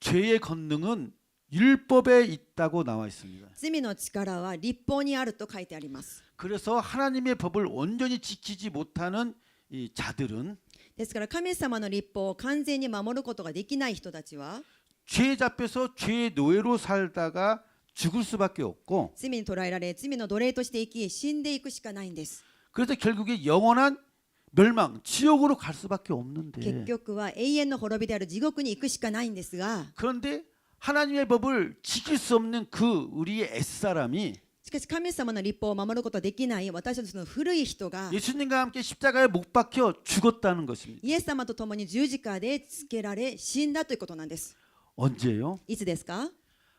죄의 권능은 율법에 있다고 나와 있습니다. 罪の力は律法にあると書いてあります。 그래서 하나님의 법을 온전히 지키지 못하는 이 자들은 ですから神様の律法を完全に守ることができない人たちは、 죄에 잡혀서 죄의 노예로 살다가 죽을 수밖에 없고 罪に捕らえられ、罪の奴隷として生き、死んでいくしかないんです。 그래서 결국에 영원한 멸망, 지옥으로 갈 수밖에 結 없는데 局は永遠の滅びである地獄に行くしかないんですが、 그런데 하나님의 법을 지킬 수 없는 그 우리의 옛사람이 しかし神様の立法を守ることができない私たちの古い人が 예수님과 함께 십자가에 못 박혀 죽었다는 것입니다. イエス様と共に十字架でつけられ死んだということなんです。 언제요? いつですか？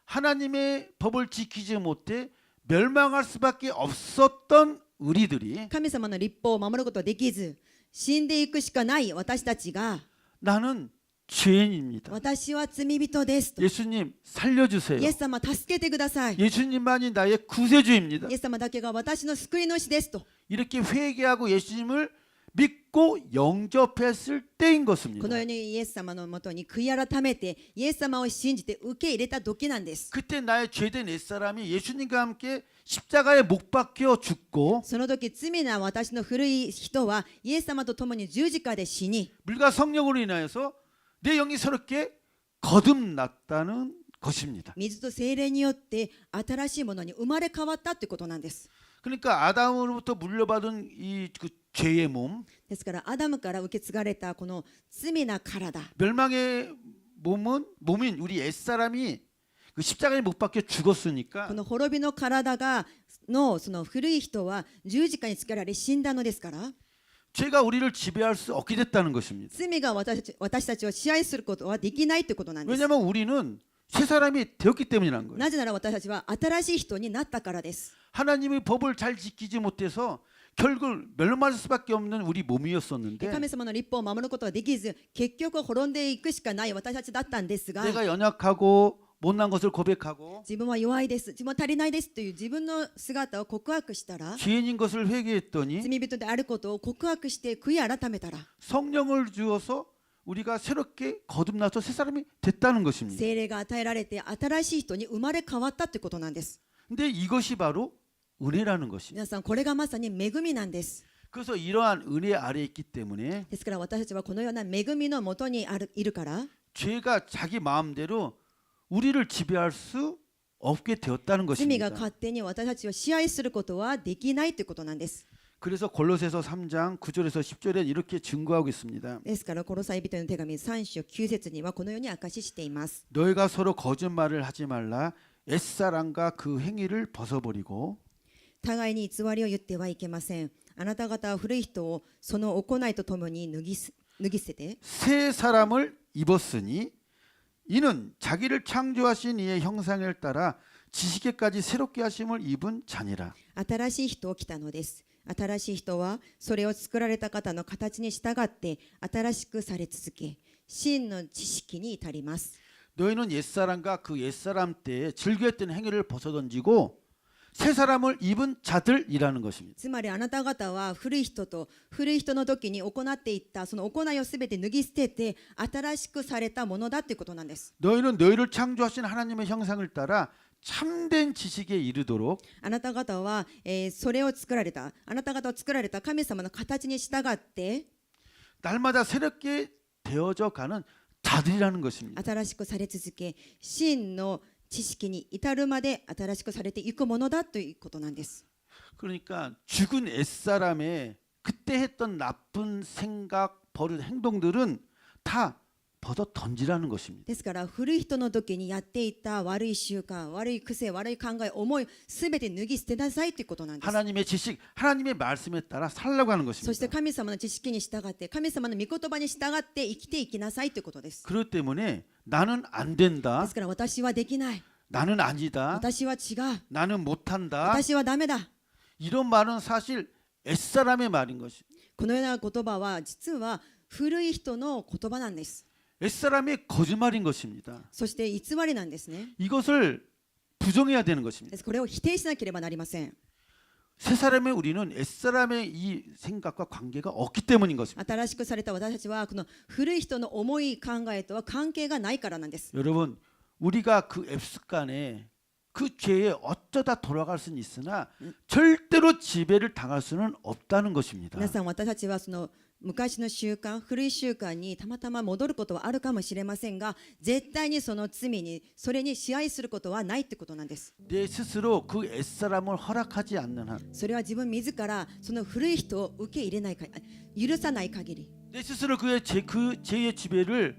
하나님의 법을 지키지 못해 멸망할 수밖에 없었던 우리들이 神様の立法を守ることができず死んでいくしかない私たちが 나는 죄인입니다. 私は罪人ですと 예수님 살려주세요. イエス様助けてください。 예수님만이 나의 구세주입니다. イエス様だけが私の救い主ですと 이렇게 회개하고 예수님을 믿고 영접했을 때인 こ 것입니다. のようにイエス様のもとに悔い改めてイエス様を信じて受け入れた時なんです。 그때 나의 죄된 옛사람이 예수님과 함께 십자가에 못 박혀 죽고 その時罪な私の古い人はイエス様と共に十字架で死に 물과 성령으로 인하여서 내 영이 새롭게 거듭났다는 것입니다. 水と精霊によって新しいものに生まれ変わったということなんです。 그러니까 아담으로부터 물려받은 이 그 죄의 몸, ですからアダムから受け継がれたこの罪な体 멸망의 몸인 우리 옛사람이 그 십자가에 못 박혀 죽었으니까 この滅びの体がのその古い人は十字架につけられ死んだのですから 죄가 우리를 지배할 수 없게 됐다는 것입니다. 罪が私たちを支配することはできないということなんです。 왜냐하면 우리는 새 사람이 되었기 때문이라는 거예요. なぜなら私たちは新しい人になったからです。 하나님의 법을 잘 지키지 못해서 결국 멸망할 수밖에 없는 우리 몸이었었는데 神様の立法を守ることができず結局滅んでいくしかない私たちだったんですが 내가 연약하고 못난 것을 고백하고 自分は弱いです自分は足りないですという自分の姿を告白したら 죄인인 것을 회개했더니 罪人であることを告白して悔い改めたら 성령을 주어서 우리가 새롭게 거듭나서 새 사람이 됐다는 것입니다. 聖霊が与えられて新しい人に生まれ変わったということなんです。 근데 이것이 바로 은혜라는 것입니다. 皆さんこれがまさに恵みなんです。 그래서 이러한 은혜 아래에 있기 때문에 ですから私たちはこのような恵みのもとにいるから 죄가 자기 마음대로 우리를 지배할 수 없게 되었다는 罪 것입니다. が勝手に私たちを支配することはできないということなんです。 그래서 골로새서 3장 9절에서 10절에 이렇게 증거하고 있습니다. ですからコロサイ人への手紙3章9節にはこのように証ししています。 너희가 서로 거짓말을 하지 말라. 옛사람과 그 행위를 벗어버리고 互いに偽りを言ってはいけません。あなた方は古い人をその行いとともに脱ぎ捨て 새 사람을 입었으니 이는 자기를 창조하신 이의 형상을 따라 지식에까지 새롭게 하심을 입은 자니라. 新しい人を着たのです。新しい人はそれを作られた方の形に従って新しくされ続け真の知識に至ります。 너희는 옛사람과 그 옛사람 때에 즐겨했던 행위를 벗어던지고 새 사람을 입은 자들이라는 것입니다. つまりあなた方は古い人と古い人の時に行っていったその行いをすべて脱ぎ捨てて新しくされたものだということなんです。 너희는 너희를 창조하신 하나님의 형상을 따라 참된 지식에 이르도록 あなた方は、それを作られたあなた方を作られた神様の形に従って 날마다 새롭게 되어져 가는 자들이라는 것입니다. 新しくされ続け真の知識に至るまで新しくされていくものだということなんです。 그러니까 죽은 옛사람의 그때 했던 나쁜 생각, 버릇, 행동들은 다 벗어 던지라는 것입니다. ですから古い人の時にやっていた悪い習慣、悪い癖、悪い考え、思いすべて脱ぎ捨てなさいということなんです。 하나님의 지식, 하나님의 말씀에 따라 살라고 하는 そして 것입니다. 神様の知識に従って神様の御言葉に従って生きていきなさいということです。 그렇기 때문에 나는 안 で 된다, すから私はできない、 나는 아니다, 私は違う、 나는 못한다, 私はダメだ。 이런 말은 사실 옛사람의 말인 것이. このような言葉は実は古い人の言葉なんです。 옛사람의 거짓말인 것입니다. そして偽りなんですね。 이것을 부정해야 되는 것입니다. ですこれを否定しなければなりません。 새 사람의 우리는 옛사람의 이 생각과 관계가 없기 때문인 것입니다. 新しくされた私たちはこの古い人の思い考えとは関係がないからなんです。 여러분, 우리가 그 앱습관에 그 죄에 어쩌다 돌아갈 수는 있으나 절대로 지배를 당할 수는 없다는 것입니다. 皆さん私たちはその昔の習慣、古い習慣にたまたま戻ることはあるかもしれませんが、絶対にその罪にそれに支配することはないってことなんです。 내 스스로 그 옛사람을 허락하지 않는 한, それは自分自らその古い人を受け入れないか許さない限り、 내 스스로 그 죄의 지배를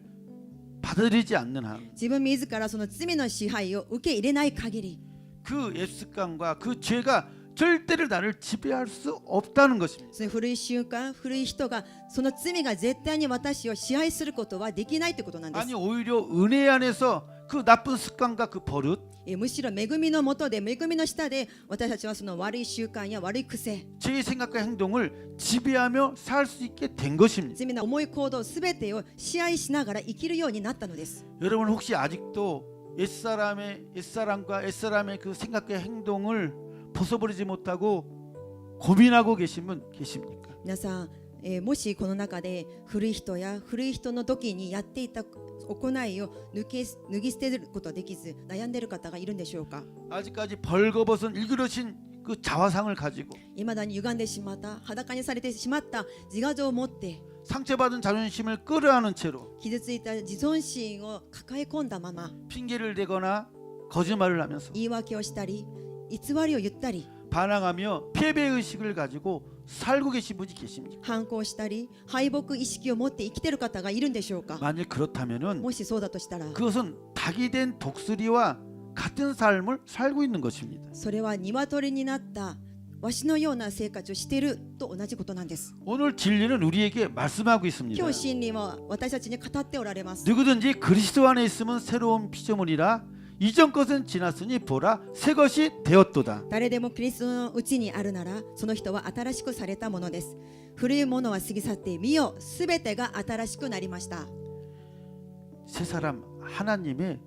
받아들이지 않는 한, 自分自らその罪の支配を受け入れない限り、그 습관과 그 죄가 절대로 나를 지배할 수 없다는 것입니다. その古い習慣、古い人がその罪が絶対に私を支配することはできないということなんです。 아니 오히려 은혜 안에서 그 나쁜 습관과 그 버릇, むしろ恵みのもとで、恵みの下で私たちはその悪い習慣や悪い癖、 제 생각과 행동을 지배하며 살 수 있게 된 것입니다. 罪の重い行動すべてを支配しながら生きるようになったのです。 여러분 혹시 아직도 옛사람과 옛사람의 그 생각과 행동을 벗어버리지 못하고 고민하고 계신 분 계십니까? 皆さん、もしこの中で古い人や古い人の時にやっていた行いを脱ぎ捨てることができず悩んでいる方がいるんでしょうか。 아직까지 벌거벗은 일그러진 그 자화상을 가지고 未だに歪んでしまった、裸にされてしまった自我像を持って、 상처받은 자존심을 끌어안은 채로 傷ついた自尊心を抱え込んだまま 핑계를 대거나 거짓말을 하면서 言い訳をしたり偽りを言ったり 반항하며 패배의식을 가지고 살고 계신 분이 계십니까? 反抗したり敗北意識を持って生きている方がいるんでしょうか。 만약 그렇다면은 もしそうだとしたら 그것은 닭이 된 독수리와 같은 삶을 살고 있는 것입니다. それは鶏になったわしのような生活をしていると同じことなんです。 오늘 진리는 우리에게 말씀하고 있습니다. 今日真理は私たちに語っておられます。 누구든지 그리스도 안에 있으면 새로운 피조물이라 이전 것은 지났으니 보라 새 것이 되었도다. 誰でもキリストのうちにあるならその人は新しくされたものです。古いものは過ぎ去って見よ、すべてが新しくなりました。 새 사람 하나님의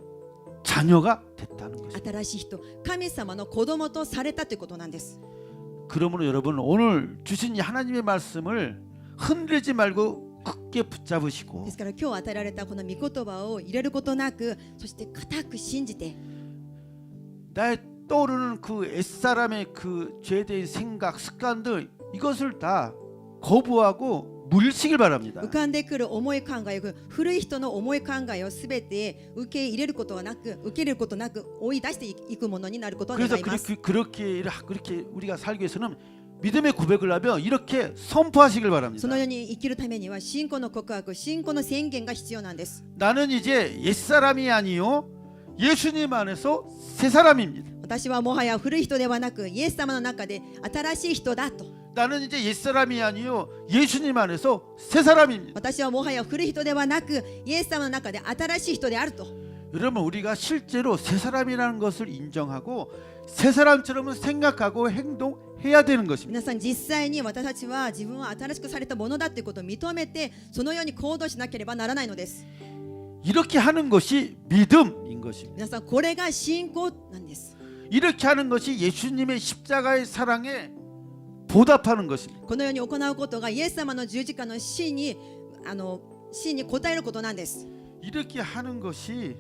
자녀가 됐다는 것입니다. 新しい人、神様の子供とされたということなんです。 그러므로 여러분 오늘 주신 이 하나님의 말씀을 흔들지 말고 굳게 붙잡으시고 ですから今日与えられたこの御言葉を入れることなく、そして固く信じて、 나의 떠오르는 그 옛사람의 그 죄된 생각, 습관들 이것을 다 거부하고 물리치길 바랍니다. 浮かんでくる思い考え、古い人の思い考えをすべて受け入れることはなく、受け入れることなく追い出していくものになることを願 그래서 います。 그렇게 우리가 살기 위해서는 믿음의 고백을 하며 이렇게 선포하시길 そ 바랍니다. のように生きるためには信仰の告白、信仰の宣言が必要なんです。 나는 이제 옛사람이 아니요 예수님 안에서 새 사람입니다. 私はもはや古い人ではなく、イエス様の中で新しい人だと。 나는 이제 옛사람이 아니요 예수님 안에서 새 사람입니다. 私はもはや古い人ではなく、イエス様の中で新しい人であると。 여러분 우리가 실제로 새 사람이라는 것을 인정하고 새 사람처럼 생각하고 행동해야 되는 것입니다. 皆さん、実際に私たちは自分は新しくされたものだということを認めて、そのように行動しなければならないのです。 이렇게 하는 것이 믿음인 것입니다. 皆さん、これが信仰なんです。 이렇게 하는 것이 예수님의 십자가의 사랑에 보답하는 것입니다. このように行うことがイエス様の十字架の死に応えることなんです。 이렇게 하는 것이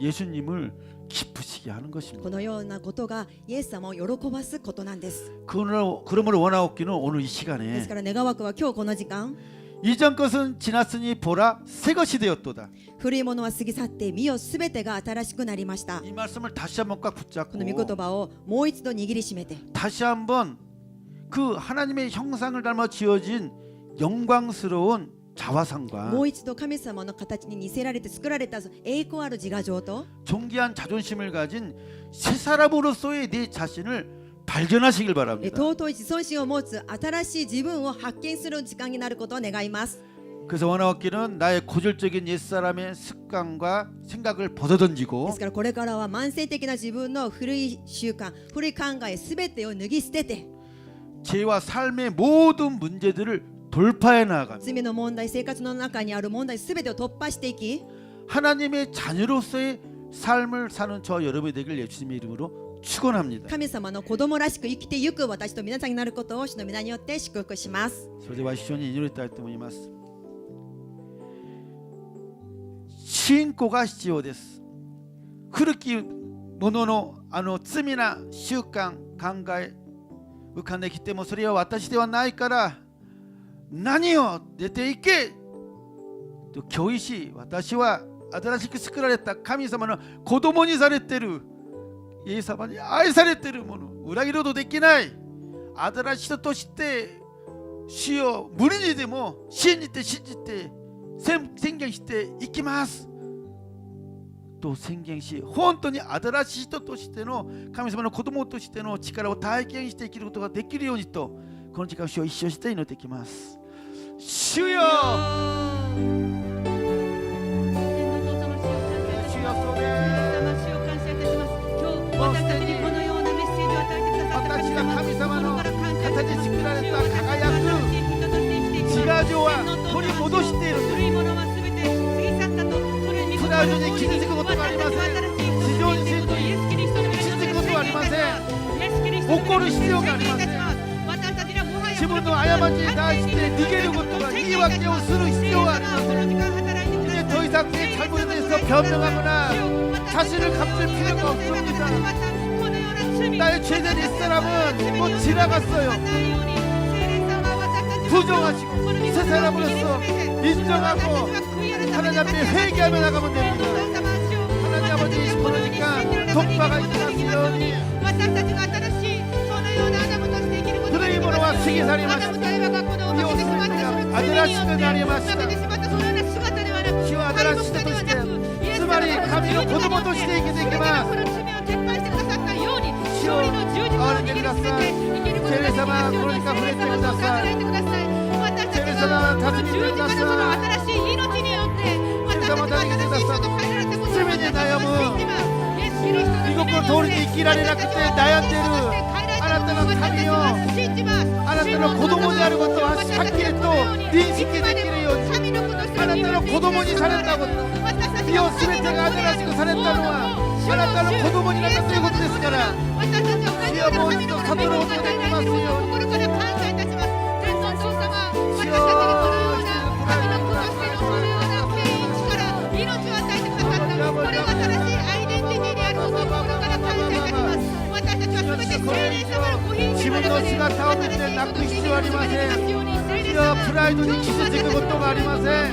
예수님을 기쁘시게 하는 こ 것입니다. のようなことがイエス様を喜ばすことなんです。 그러므로 원하옵기는 오늘 이 です 시간에 から願わくは今日この時間、 이전 것은 지났으니 보라 새 것이 되었도다. 古いものは過ぎ去って見よ、すべてが新しくなりました。 이 말씀을 다시 한번 꽉 こ 붙잡고 の御言葉をもう一度握りしめて、 다시 한번 그 하나님의 형상을 닮아 지어진 영광스러운 자화상과 もう一度神様の形に似せられて作られた栄光ある自我像と、 존귀한 자존심을 가진 새 사람으로서의 내 자신을 발견하시길 바랍니다. 尊い自尊心を持つ新しい自分を発見する時間になることを願います。 그래서 원하옵기는 나의 고질적인 옛사람의 습관과 생각을 で 벗어던지고 すからこれからは慢性的な自分の古い習慣、古い考えすべてを脱ぎ捨てて、 죄와 삶의 모든 문제들을 돌파해 나아갑니다. 罪の問題、生活の中にある問題すべてを突破していき、 하나님의 자녀로서의 삶을 사는 저와 여러분이 되길 예수님의 이름으로 축원합니다. 神様の子供らしく生きてゆく私と皆さんになることを主の皆によって祝福します。それでは一緒に祈りたいと思います。信仰が必要です。古きものの罪な習慣、考え浮かんできてもそれは私ではないから何を出ていけと教意し、私は新しく作られた神様の子供にされている、イエス様に愛されているもの、裏切ることできない新しい人として主を無理にでも信じて宣言していきますことを宣言し、本当に新しい人としての、神様の子供としての力を体験して生きることができるようにと、この時間を主を一生して祈っていきます。主よ、私が神様の形で作られた輝く自我情は取り戻しているんです。プライドに傷つくことがありません。非常に傷つくことはありません。怒る必要がありません。自分の過ちに対して逃げることが、言い訳をする必要がありません。이제 더 이상 내 잘못에 대해서 변명하거나 자신을 감출 필요가 없습니다. 나의 죄된 옛사람은 뭐 지나갔어요. 부정하시고 새 사람으로서 인정하고 하나님 앞에 회개하며 나가면 됩니다. 하나님 아버지, 그러니까 독파가 일어났으니 그의 이모노와 스기사리 마시다. 이웃을 아들아시는 날이 마시다. 주와 아들아시다として、つまり神の子供として生きていきます。主を憐れんでください。聖霊様、この時間触れてください。聖霊様、助けてください。聖霊様、助けてください。罪に悩む、御心通りに生きられなくて悩んでいるあなたの神よ、あなたの子供であることははっきりと認識できるように、あなたの子供にされたこと、身を全てが新しくされたのはあなたの子供になったということですから、主よ、もう一度悟ることができますように。主よ、自分の姿を見て泣く必要はありません。主よ、プライドに傷つくことがありません。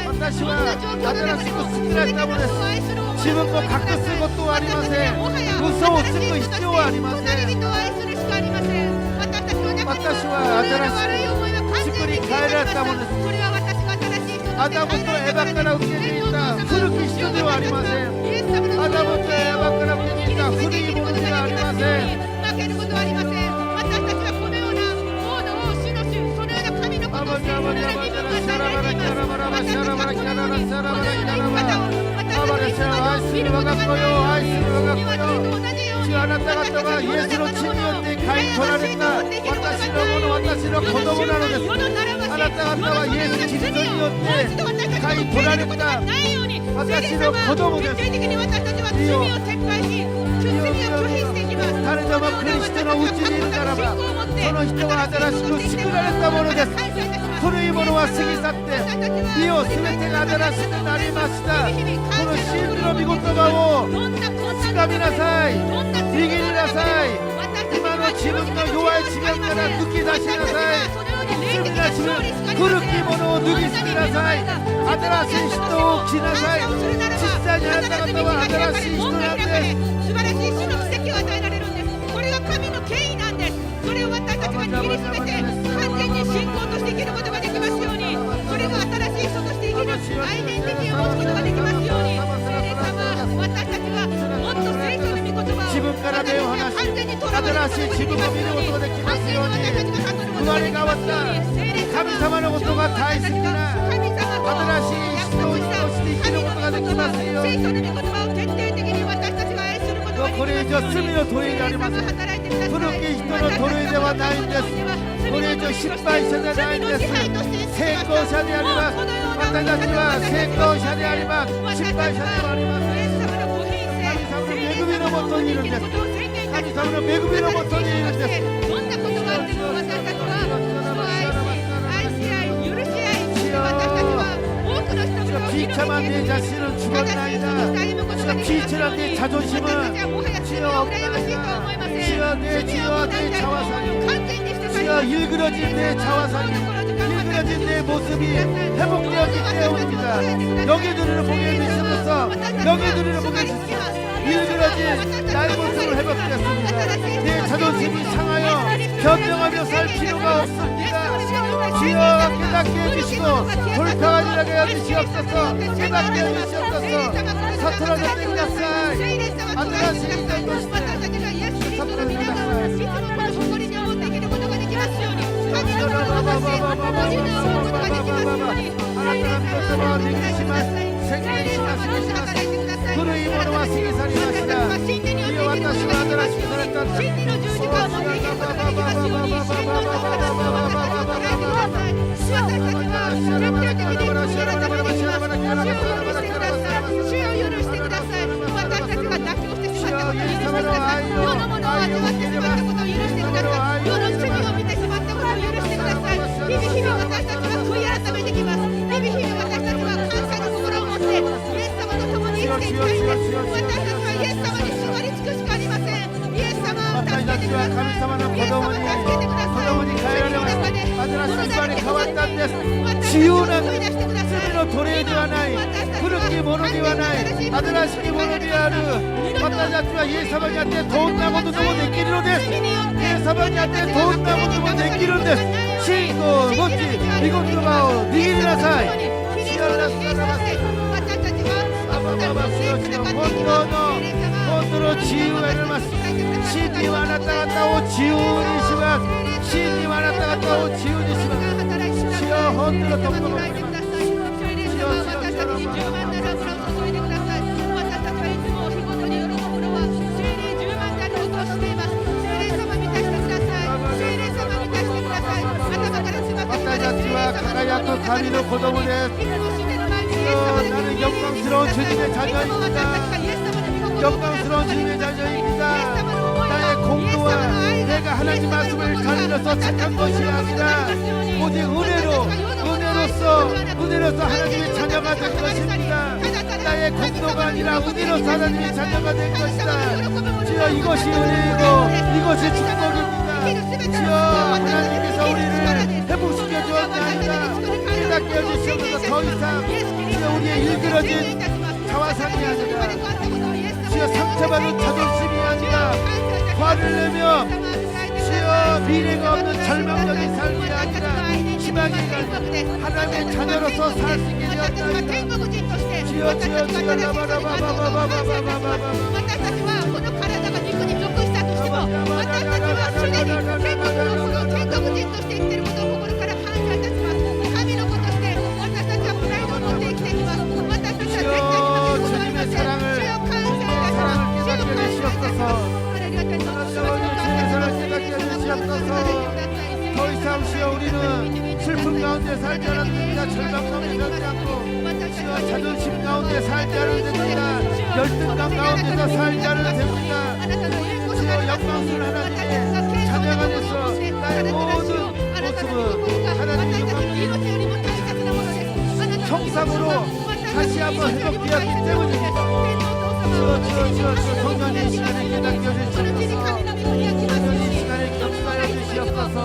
私は新しく作られたものです。自分を隠すことはありません。嘘をつく必要はありません。私は新しく作り変えられたものです。アダムとエバから受けていた古き人ではありません。アダムとエバから受けていた古いものではありません。負けることはありません。私たちはこのような王の王、主の主、そのような神のことを信じられる身分を与えられています。私たちはこのような生き方を、私たちは愛する我が子よ、愛する我が子よ。主、あなた方はイエスの血によって買い取られた私のもの、私の子供なのです。あなた方はイエス・キリストによって買い取られた私の子供です。いいよ、誰でもクリストのうちにいるならば、その人は新しく作られたものです。古いものは過ぎ去って、いいよ、すべてが新しくなりました。この真理の御言葉をつかみなさい、握りなさい。今の自分の弱い次元から抜き出しなさい。罪なし古きものを脱ぎ捨てなさい。新しい人を着なさい。実際にあなた方は新しい人なんです。素晴らしい主の奇跡を与えられるんです。これが神の権威なんです。それを私たちが握りしめて完全に信仰として生きることができますように、それが新しい人として生きるアイデンティティを持つことができますように、聖霊様、私たちはもっと聖書の御言葉を自分から目を離し、新しい自分を見ることができますように。生まれ変わった神様のことが大好きな新しい人をして生きることができますように。これ以上罪の問いでありません。古き人の問いではないんです。これ以上失敗者じゃないんです。成功者であります。私たちは成功者であります。失敗者ではありません。神様の恵みのもとにいるんです。神様の恵みのもとにいるんです。どんなことがあっても私たちは愛し合い、許し合い、私たちは多くの人々を広げていく。 비참한 내 자신은 죽었나이다. 비참한 내 자존심은 주여 없나이다. 주여 내 주여 내 자화상, 주여 일그러진 내 자화상, 일그러진 내 모습이 회복되었기 때문입니다. 여기 들으는 복의 믿음으로써, 여기 들으는 복의 믿음. 일그러진 나의 모습을 회복되었습니다. 내 자존심이 상하여 변명하며 살 필요가 없습니다. 주여 깨닫게 해주시고 돌파가 일하게 해주시옵소서. 깨닫게 해주시옵소서. 사탄아가 땡겼사이 아들아시기 땡겼시네 사탄아가自由な罪の奴隷ではない、古きものではない、新しきものである。私たちはイエス様にあってどんなことでもできるのです。イエス様にあってどんなことでもできるんです。信仰を持ち、御言葉を握りなさい。主よなすならば本当の自由が得られます。真にはあなた方を自由にします。真にはあなた方を自由にします。主よ本当のところを送ります。私たちは輝く神の子供です。나는 영광스러운 주님의 자녀입니다. 영광스러운 주님의 자녀입니다. 나의 공로와 내가 하나님 말씀을 전해서 착한 것이 아니라 오직 은혜로서 하나님의 자녀가 된 것입니다. 나의 공로가 아니라 은혜로서 하나님의 자녀가 된 것이다. 주여 이것이 은혜이고 이것이 축복입니다. 주여 하나님께서 우리를 회복시켜 주었나이다. 깨닫게 해주시옵소서. 더 이상 주여 우리의 일그러진 자화상이 아니라 주여 상처받은 자존심이 아니라 화를 내며 주여 미래가 없는 절망적인 삶이 아니라 희망이 가는 하나님의 자녀로서 살 수 있게 되었나이다. 주여 주여 주여 라바라바바바바바바바바바 주님의 사랑을 깨닫게 해주시옵소서. 주님의 사랑을 깨닫게 해주시옵소서. 더 이상 주여 우리는 슬픔 가운데 살지 않았습니다. 절망 가운데 살지 않고 주여 자존심 가운데 살지 않았습니다. 열등감 가운데서 살지 않았습니다. 주여 영광스러운 하나님의 자녀가 돼서 나의 모든 모습은 하나님의 영광을 형상으로 다시 한번 회복되었기 때문입니다. 주여 성령의 시간에 깨닫게 해주시옵소서. 성령의 시간에 격사해 주시옵소서.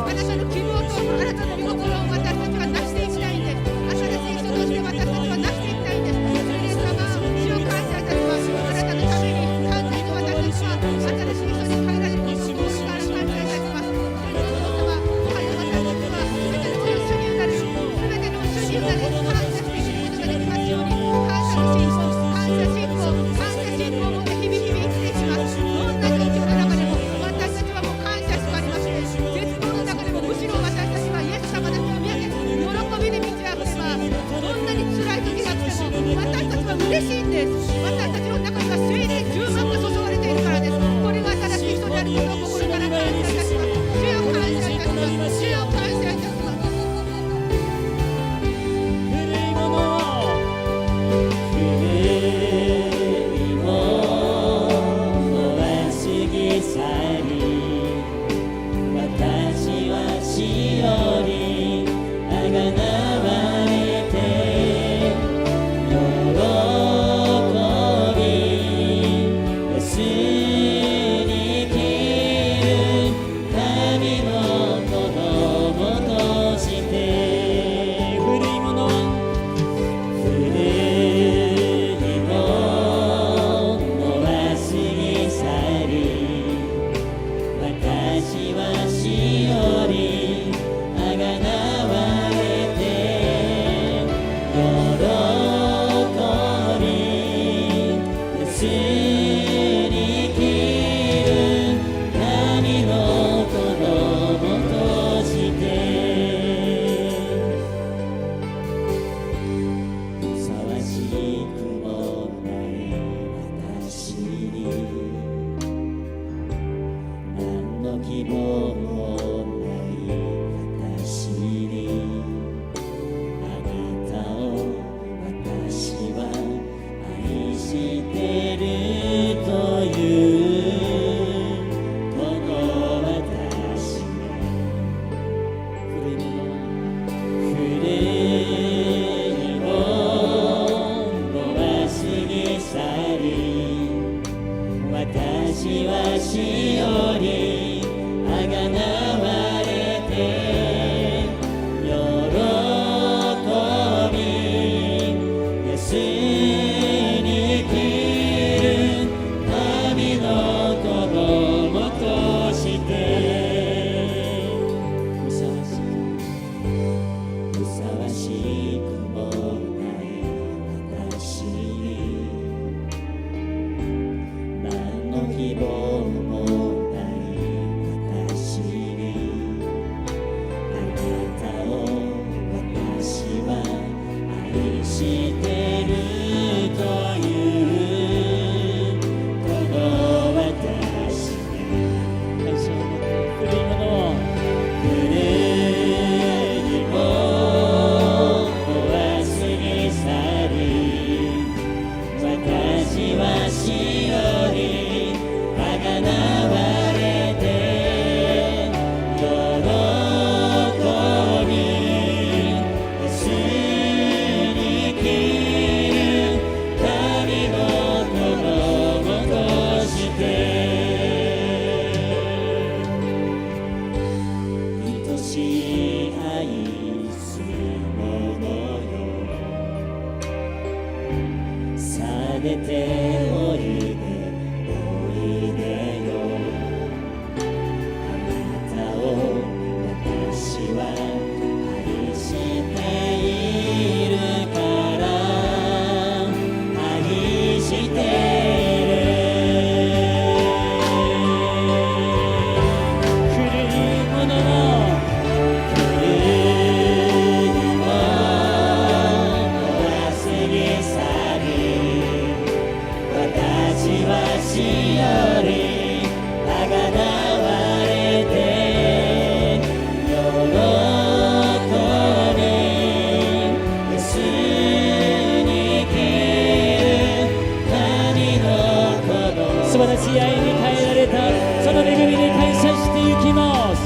してるというこの私が感謝を持って古いものを古いものを忘れ去り私は死より儚われて喜び主に生きる神の子供として愛しい愛すものよさあ出ておいでおいでよあなたを私は愛しているから愛している古いものを古いものを忘れ去り私は死より儚われて喜び主に生きる神の子供素晴らしい愛に変えられたその恵みに感謝してゆきます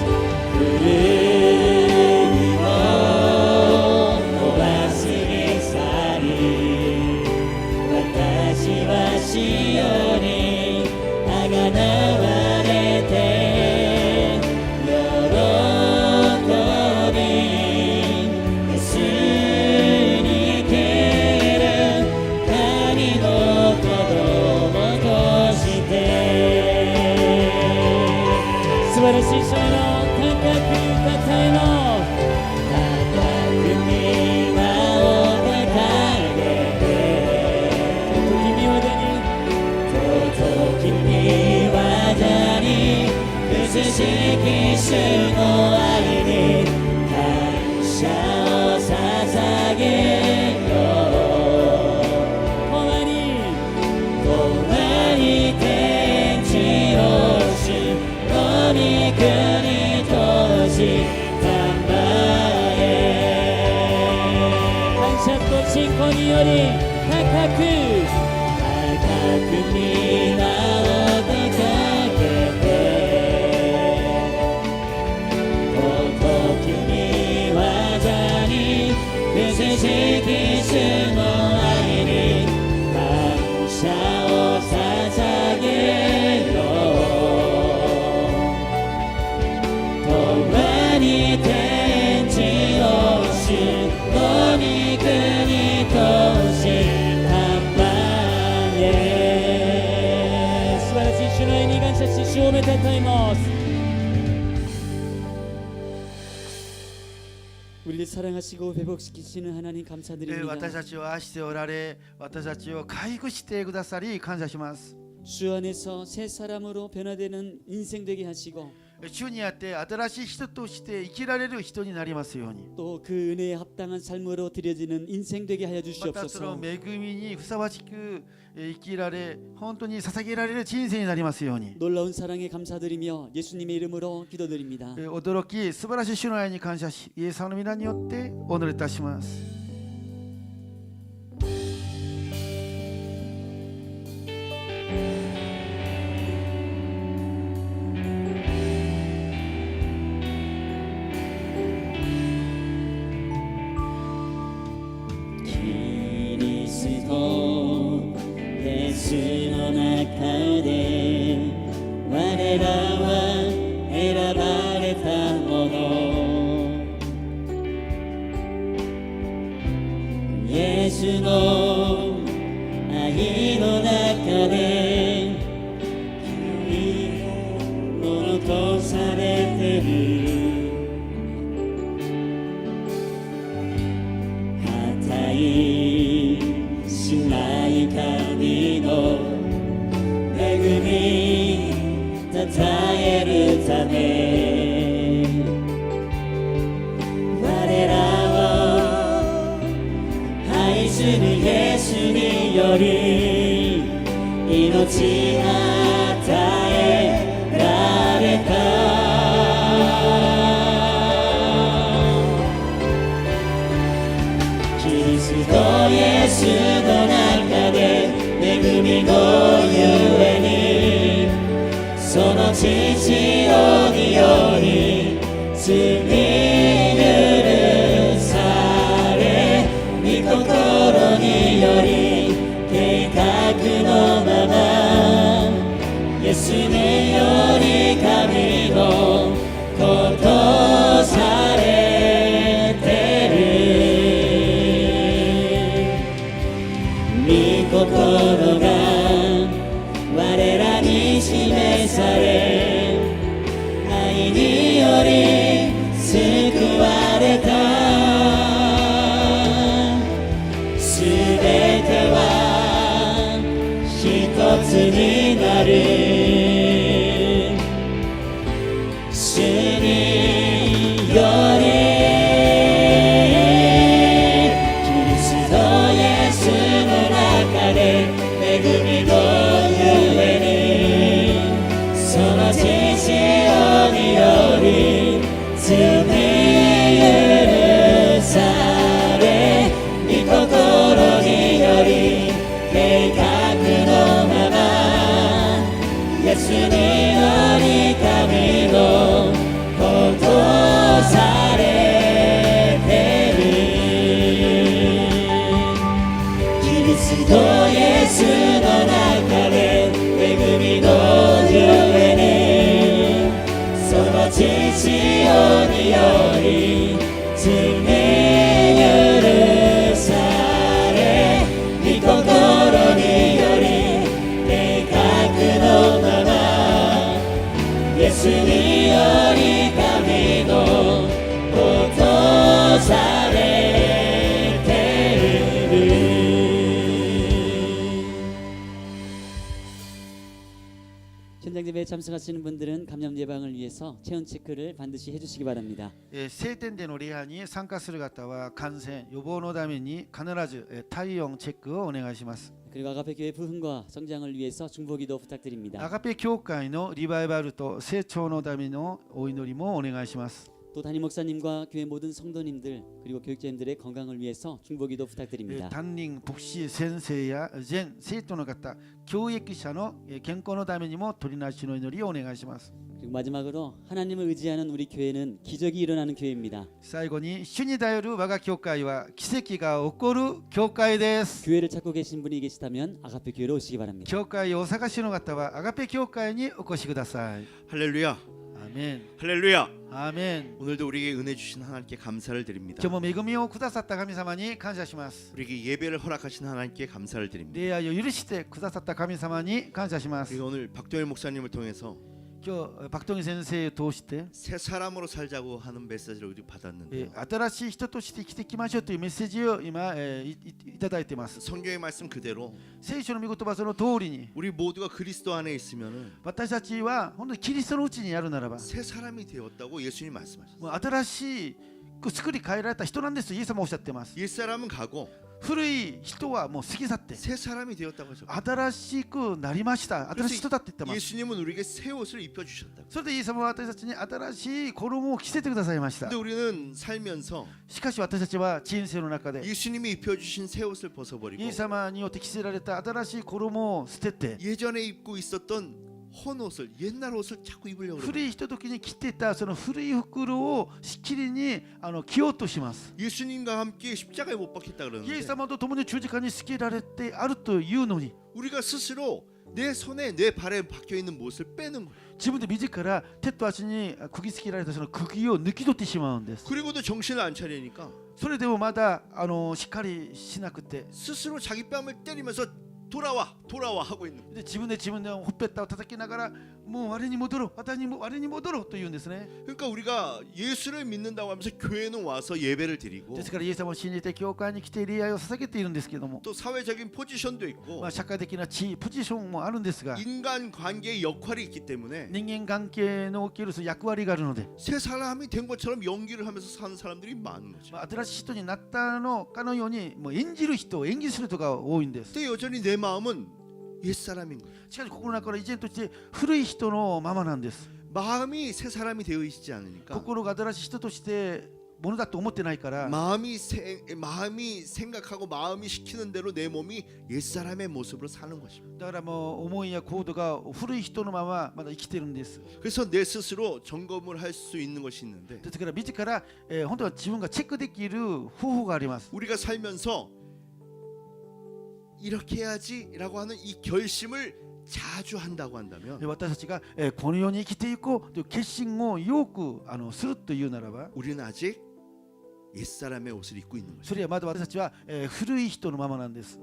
古いものを忘れ去り私は死より儚われて喜び主に生きる神の子供として素晴らしい主の高くたたえます高く御名を掲げて尊き御業に尊き御業に美しき主の愛に感謝を捧げよう共に天地を主の御国としたまえ感謝と信仰により高く皆を掲げて尊き御業に美しき主の愛に感謝を捧げよう共に天地を主の御国としたまえ素晴らしい主の愛に感謝し主をめでたいます우리를 사랑하시고 회복시키시는 하나님 감사드립니다. 私たちを愛しておられ私たちを回復してくださり感謝します。 주 안에서 새 사람으로 변화되는 인생 되게 하시고 主にあって新しい人として生きられる人になりますように 또 그 은혜에 합당한 삶으로 드려지는 인생 되게 하여 またその 주시옵소서. 恵みにふさわしく生きられ本当に捧げられる人生になりますように 놀라운 사랑에 감사드리며 예수님의 이름으로 기도드립니다. 驚き素晴らしい主の愛に感謝しイエス様の皆によってお祈りいたします。キリストイエスの中で我らは選ばれたものイエスの愛の中でものとされてる値しない神の恵みたたえるため我らを愛するイエスにより命与えられた。キリストイエスの中で恵みのゆえにその父よにより罪許され御心により計画のままイエスにより神のことされてる。御心が我らに示され愛により救われた。すべては一つになる。主によりキリストイエスの中で恵みのゆえにその父よにより罪許され御心により計画のままイエスにより神のことされてる。キリストイエスの中で恵みのゆえにその父よにより罪許され御心により計画のままイエスにより神のことされてる。현장 예배에 참석하시는 분들은 감염 예방을 위해서 체온 체크를 반드시 해주시기 바랍니다. 聖典での礼拝に参加する方は感染予防のために必ず体温チェックをお願いします。 그리고 아가페 교회 부흥과 성장을 위해서 중보기도 부탁드립니다. アガペ教会のリバイバルと成長のためのお祈りもお願いします。 또 담임 목사님과 교회 모든 성도님들 그리고 교육자님들의 건강을 위해서 중보기도 부탁드립니다. 担任牧師先生や全生徒の方教育者の健康のためにも取りなしの祈りをお願いします。 그리고 마지막으로 하나님을 의지하는 우리 교회는 기적이 일어나는 교회입니다. 最後に主に頼る我が教会は奇跡が起こる教会です。 교회를 찾고 계신 분이 계시다면 아가페 교회로 오시기 바랍니다. 教会をお探しの方はアガペ教会にお越しください。 할렐루야. 아멘. 할렐루야. 아멘. 오늘도 우리에게 은혜 주신 하나님께 감사를 드립니다. 今日も恵みをくださった神様に感謝します。 우리에게 예배를 허락하신 하나님께 감사를 드립니다. 礼拝を許してくださった神様に感謝します。 우리가 오늘 박도일 목사님을 통해서 今日パクトギ先生を通して 새 사람으로 살자고 하는 메시지를 우리 받았는데요. 新しい人として生きていきましょうというメッセージを今いただいています。 성경의 말씀 그대로 聖書の御言葉その通りに 우리 모두가 그리스도 안에 있으면은 私たちは本当にキリストのうちにあるならば 새 사람이 되었다고 예수님 말씀하셨어요. もう新しい作り変えられた人なんです。イエス様おっしゃってます。 옛 사람은 가고 古い人はもう過ぎ去って 새 사람이 되었다고 하죠. 新しくなりました。新しい人だって言ってます。 예수님은 우리에게 새 옷을 입혀 주셨다. それでイエス様は私たちに新しい衣を着せてくださいました。 근데 우리는 살면서 しかし私たちは人生の中で 예수님이 입혀 주신 새 옷을 벗어버리고 イエス様によって着せられた新しい衣を捨てて 예전에 입고 있었던 헌 옷을 옛날 옷을 자꾸 입으려고 古いひとときに着てたその古い袋をしきりに着ようとします。 예수님과 함께 십자가에 못 박혔다 イエ 그러는데 ス様と共に十字架につけられてあるというのに 우리가 스스로 내 손에 내 발에 박혀 있는 못을 빼는 거예요. 自分で自ら手と足に釘付けられたその釘を抜き取ってしまうんです。 그리고도 정신을 안 차리니까 それでもまだしっかりしなくて 스스로 자기 뺨을 때리면서 돌아와 하고 있는 거예요. で自分で自分のほっぺたを叩きながらもう我に戻ろう、私にも我に戻ろうと言うんですね。 그러니까 우리가 예수를 믿는다고 하면서 교회는 와서 예배를 드리고 ですからイエス様を信じて教会に来て礼拝を捧げているんですけども、 또 사회적인 포지션도 있고 社会的な地位ポジションもあるんですが、 인간 관계의 역할이 있기 때문에 人間関係のおける役割があるので、 새 사람이 된 것처럼 연기를 하면서 사는 사람들이 많은 거죠. 新しい人になったのかのようにもう演じる人、演技する人が多いんです。 근데 여전히 내 마음은 옛 사람인 거예요. しかし心の中から依然として古い人のままなんです。 마음이 새 사람이 되어 있지 않으니까 心が新しい人としてものだと思ってないから、 마음이 생각하고 마음이 시키는 대로 내 몸이 옛 사람의 모습으로 사는 것입니다. だからもう思いや行動が古い人のまままだ生きてるんです。 그래서 내 스스로 점검을 할 수 있는 것이 있는데 ですから自ら、本当は自分がチェックできる方法があります。 우리가 살면서 이렇게 해야지라고 하는 이 결심을 자주 한다고 한다면 私たちが、このように生きていこうという決心をよくするというならば、 우리는 아직 옛 사람의 옷을 입고 있는 거죠. それはまだ私たちは、古い人のままなんです。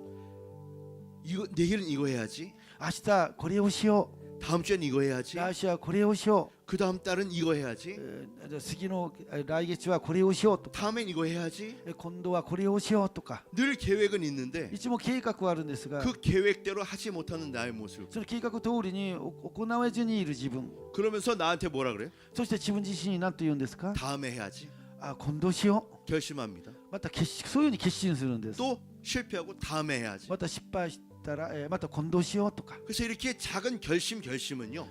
내일은 이거 해야지. 明日これをしよ 다음 주엔 이거 う、 해야지. 来週はこれをしよ 그 다음 달은 이거 해야지. う、次の来月はこれをしようとか、 다음엔 이거 해야지. 今度はこれをしようとか、 늘 계획은 있는데 いつも計画はあるんですが、 그 계획대로 하지 못하는 나의 모습. その計画通りに行わずにいる自分、 그러면서 나한테 뭐라 그래? そして自分自身に何と言うんですか？ 다음에 해야지. 今度しよ 결심합니다. う、またそういうふうに決心するんです。 또 실패하고 다음에 해야지. また失敗したら、また今度しようとか、 그래서 이렇게 작은 결심은요.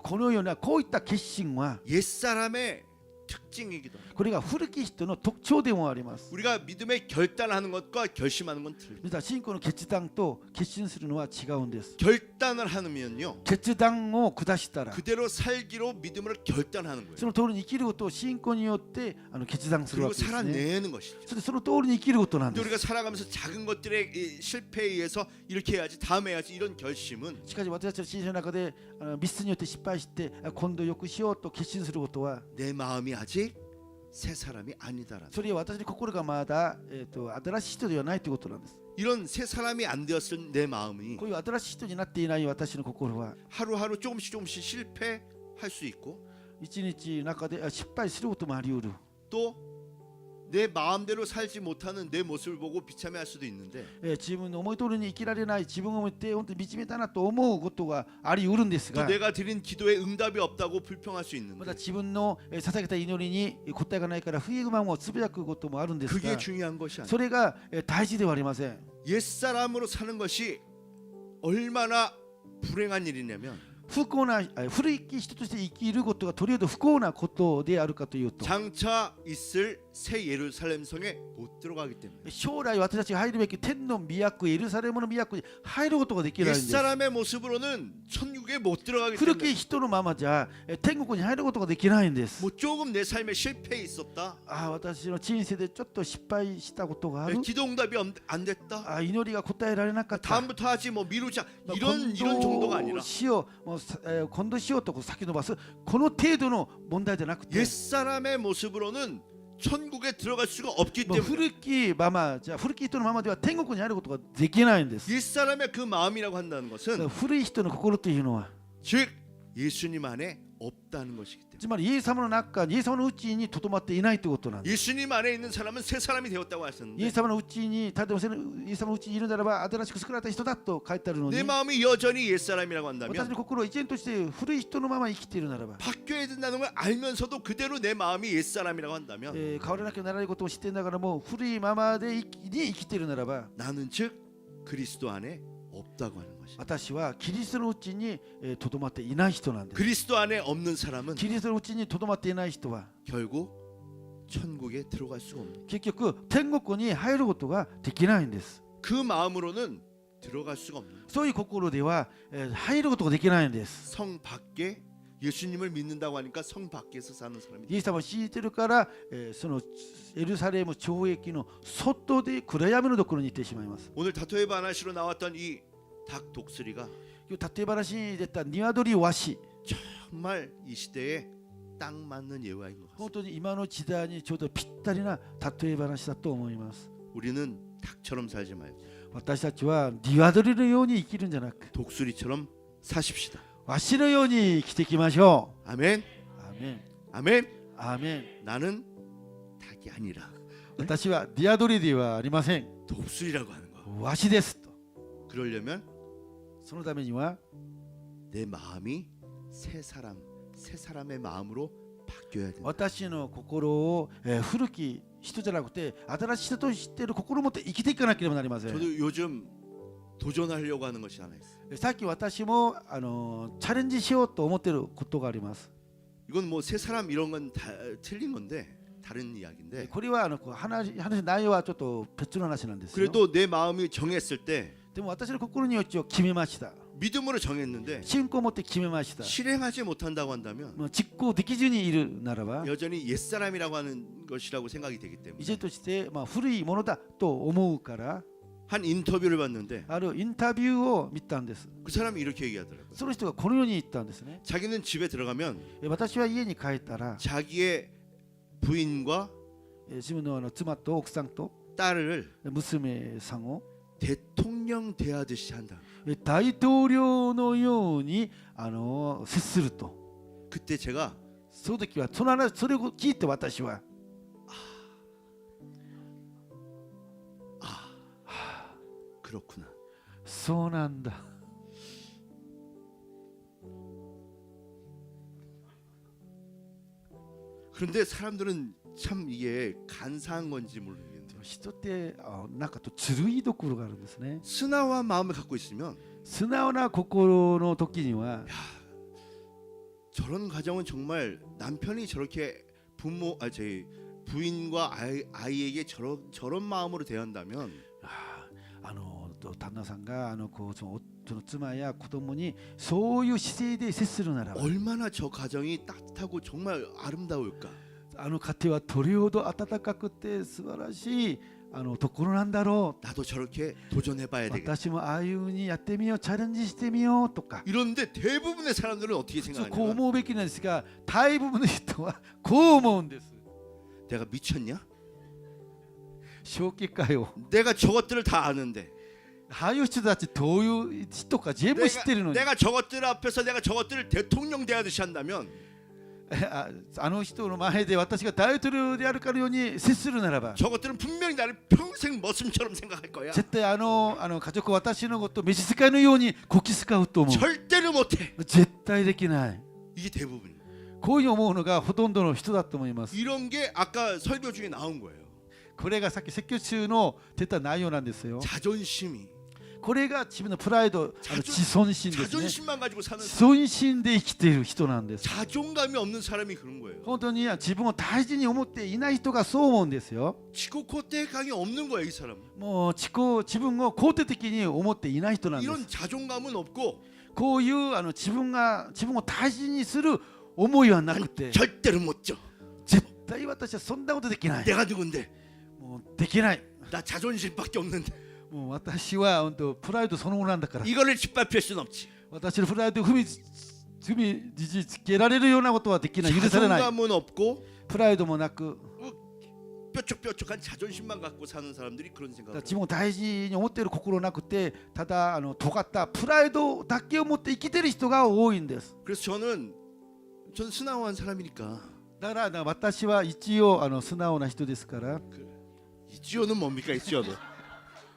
このようなこういった決心は 옛 사람의 특징이기도 합니다. これが古き人の特徴でもあります。 우리가 믿음의 결단하는 것과 결심하는 건 틀립니다. 実は信仰の決断と決心するのは違うんです。 결단을 하면요. 決断を下したら 그대로 살기로 믿음으로 결단하는 거예요. その通りに生きることを信仰によって決断するわ 그리고 けですね。 살아내는 것이죠. それでその通りに生きることなん 근데 で 우리가 す。 살아가면서 작은 것들의 이 실패에 의해서 이렇게 해야지 다음에 해야지 이런 결심은 しかし私たちの人生の中でミスによって失敗して今度よくしようと決心することは、 내 마음이 아직 새 사람이 아니다라는 それは私の心がまだ、新しい人ではないということなんです。 이런 새 사람이 안 되었을 내 마음이 こういう新しい人になっていない私の心は 하루하루 조금씩 실패할 수 있고 一日の中で失敗することもあり得る。 또 내 마음대로 살지 못하는 내 모습을 보고 비참해할 수도 있는데 自分の思い通りに生きられない自分を見て本当に導めたなと思うことがあり得るんです 또 が、 내가 드린 기도에 응답이 없다고 불평할 수 また 있는데 自分の捧げた祈りに答えがないから不平不満をつぶやくこともあるんです 그게 が、 중요한 것이 아니에요. それが大事ではありません。 옛사람으로 사는 것이 얼마나 불행한 일이냐면 不幸な古い人として生きることがとりあえず不幸なことであるかというと、 장차 있을 새 예루살렘 성에 못 들어가기 때문에 将来私たちが入るべき天の都エルサレムの都に入ることができないんです。 옛사람의 모습으로는 천국에 못 들어가기 古き 때문에 人のままじゃ天国に入ることができないんです。 뭐 조금 내 삶에 실패 있었다. 私の人生でちょっと失敗したことがある。 기도 응답이 안 됐다. 祈りが答えられなかった。 다음부터 하지 뭐 미루자. まあ 이런 今 정도가 度 아니라 しよう、もう今度しようと先延ばす、この程度の問題じゃなくて、 옛사람의 모습으로는 천국에 들어갈 수가 없기 もう 때문에 古きままじゃ古き人のままでは天国に入ることができないんです。 옛사람의 그 마음이라고 한다는 だから 것은 古い人の心というのは、 즉 예수님 안에 없다는 것이기 때문에 つまりイエス様の中に、イエス様のうちにとどまっていないということなんです。 예수님 안에 있는 사람은 새 사람이 되었다고 イエ 하셨는데 ス様のうちに、例えばイエス様のうちにいるならば新しく作られた人だと書いてあるのに、 내 마음이 여전히 옛사람이라고 私 한다면 の心は依然として古い人のまま生きているならば、 바뀌어야 된다는 걸 알면서도 그대로 내 마음이 옛사람이라고 한다면 変わらなきゃならないことを知っていながらも古いままで生きているならば、 나는 즉 그리스도 안에 없다고 하는 것이다. 私はキリストのうちにとどまっていない人なんです。 그리스도 안에 없는 사람은 キリストのうちにとどまっていない人は 결국 천국에 들어갈 수가 없는 結局天国に入ることができないんです。 그 마음으로는 들어갈 수가 없는 そういう心では入ることができないんです。 성 밖에 예수님을 믿는다고 하니까 성 밖에서 사는 사람이 イエス様を信じてるから、そのエルサレム懲役の外で暗闇のところに行ってしまいます。 오늘 다토에 바나시로 나왔던 이 닭 독수리가 今日例え話に出た鶏ワシ、 정말 이 시대에 딱 맞는 예화인 것 本 같습니다. 当に今の時代にちょうどぴったりな例え話だと思います。 우리는 닭처럼 살지 말고 私たちは鶏のように生きるんじゃなく、 독수리처럼 사십시다. わしのように生きていきましょ 아멘. う。アーメン 아멘. アーメン。 나는 닭이 아니라 私はディアドリではありません。 독수리라고 하는 거야. わしですと。 그러려면 そのためには 내 마음이 새 사람의 마음으로 바뀌어야 된다. 私の心を、古き人じゃなくて新しい人としている心を持って生きていかなければなりません。 저도 요즘 도전하려고 하는 것이 하나 있어요. さっき私もチャレンジしようと思っていることがあります。 이건 뭐 새 사람 이런 건 다 틀린 건데 다른 이야기인데 これは話の内容はちょっと別の話なんですよ。 그래도 내 마음이 정했을 때 でも私の心に一応決めました。 믿음으로 정했는데 信仰を持って決めました。 실행하지 못한다고 한다면 もう実行できずにいるならば 여전히 옛사람이라고 하는 것이라고 생각이 되기 依 때문에 然として、古いものだと思うから 한 인터뷰를 봤는데 あるインタビューを見たんです。 그 사람이 이렇게 얘기하더라고요. その人がこのように言ったんですね。 자기는 집에 들어가면 私は家に帰ったら 자기의 부인과 自分の妻と奥さんと 딸을 娘さんを 대통령 대하듯이 한다. 大統領のように接すると。 그때 제가 その時はそれを聞いて私は 그렇구나. そうなんだ。 그런데 사람들은 참 이게 간사한 건지 모르겠는데 人ってなんかとずるいところがあるんですね。 순화한 마음을 갖고 있으면 素直な心の時には 저런 가정은 정말 남편이 저렇게 제 부인과 아이에게 저런 마음으로 대한다면 旦那さんがその妻や子供にそういう姿勢で接するならば 얼마나 저 가정이 따뜻하고 정말 아름다울까. 家庭はどれほど温かくて素晴らしいところなんだろう。 나도 저렇게 도전해봐야 되겠다. 私もああいう風にやってみよう、チャレンジしてみようとか 이런데 대부분의 사람들은 어떻게 こう 생각하냐면 思うべきなんですが、大部分の人はこう思うんです。 내가 미쳤냐? 正気かよ。 내가 저것들을 다 아는데 ああいう人たちどういう人か全部知ってるのに 내가 저것들 앞에서 내가 저것들을 대통령 대하듯이 한다면 あの人の前で私が大統領であるかのように接するならば 저것들은 분명히 나를 평생 머슴처럼 생각할 거야. 絶対家族は私のことを召使いのようにこき使うと思う。 절대로 못해. 絶対できない。 이게 대부분. こういう思うのがほとんどの人だと思います。 이런 게 아까 설교 중에 나온 거예요. これがさっき説教中の出た内容なんですよ。 자존심이. これが自分のプライド、自尊心ですね。 자존심만 가지고 사는 自尊心で生きている人なんです。 자존감이 없는 사람이 그런 거예요. 本当に自分を大事に思っていない人がそう思うんですよ。 지고코테강이 없는 거예요, 이 사람. もう自分を肯定的に思っていない人なんです。 이런 자존감은 없고 こういう自分を大事にする思いはなくて、 절대로 못 져. 絶対私はそんなことできない。 내가 누군데? もうできない。 나 자존심밖에 없는데. もう私は本当プライドそのものなんだから。 이거를 짓밟힐 순 없지. 私のプライドを踏みつけられるようなことはできない。許されない。 자존감은 없고 プライドもなく、 뾰족뾰족한 자존심만 갖고 사는 사람들이 그런 생각을. 自分を大事に思っている心なくて、ただ尖ったプライドだけを持って生きている人が多いんです。 그래서 저는 순화한 사람이니까. だから私は一応素直な人ですから。 이지오는 뭡니까, 이지오는?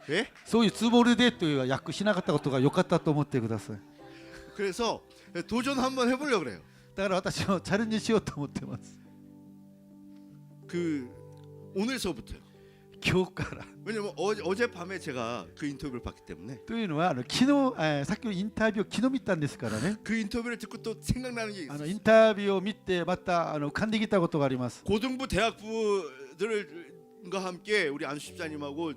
예? そういうつもりでという訳しなかったことが良かったと思ってください。 그래서 도전 한번 해보려고 그래요. だから私もチャレンジしようと思ってます。 오늘서부터요. 今日から。 왜냐면 어젯밤에 제가 그 인터뷰를 봤기 때문에. というのは昨日さっきのインタビューを昨日見たんですからね。 그 인터뷰를 듣고 또 생각나는 게 있어요. インタビューを見てまた浮かんできたことがあります。 고등부 대학부들과 함께 우리 안수 집사님하고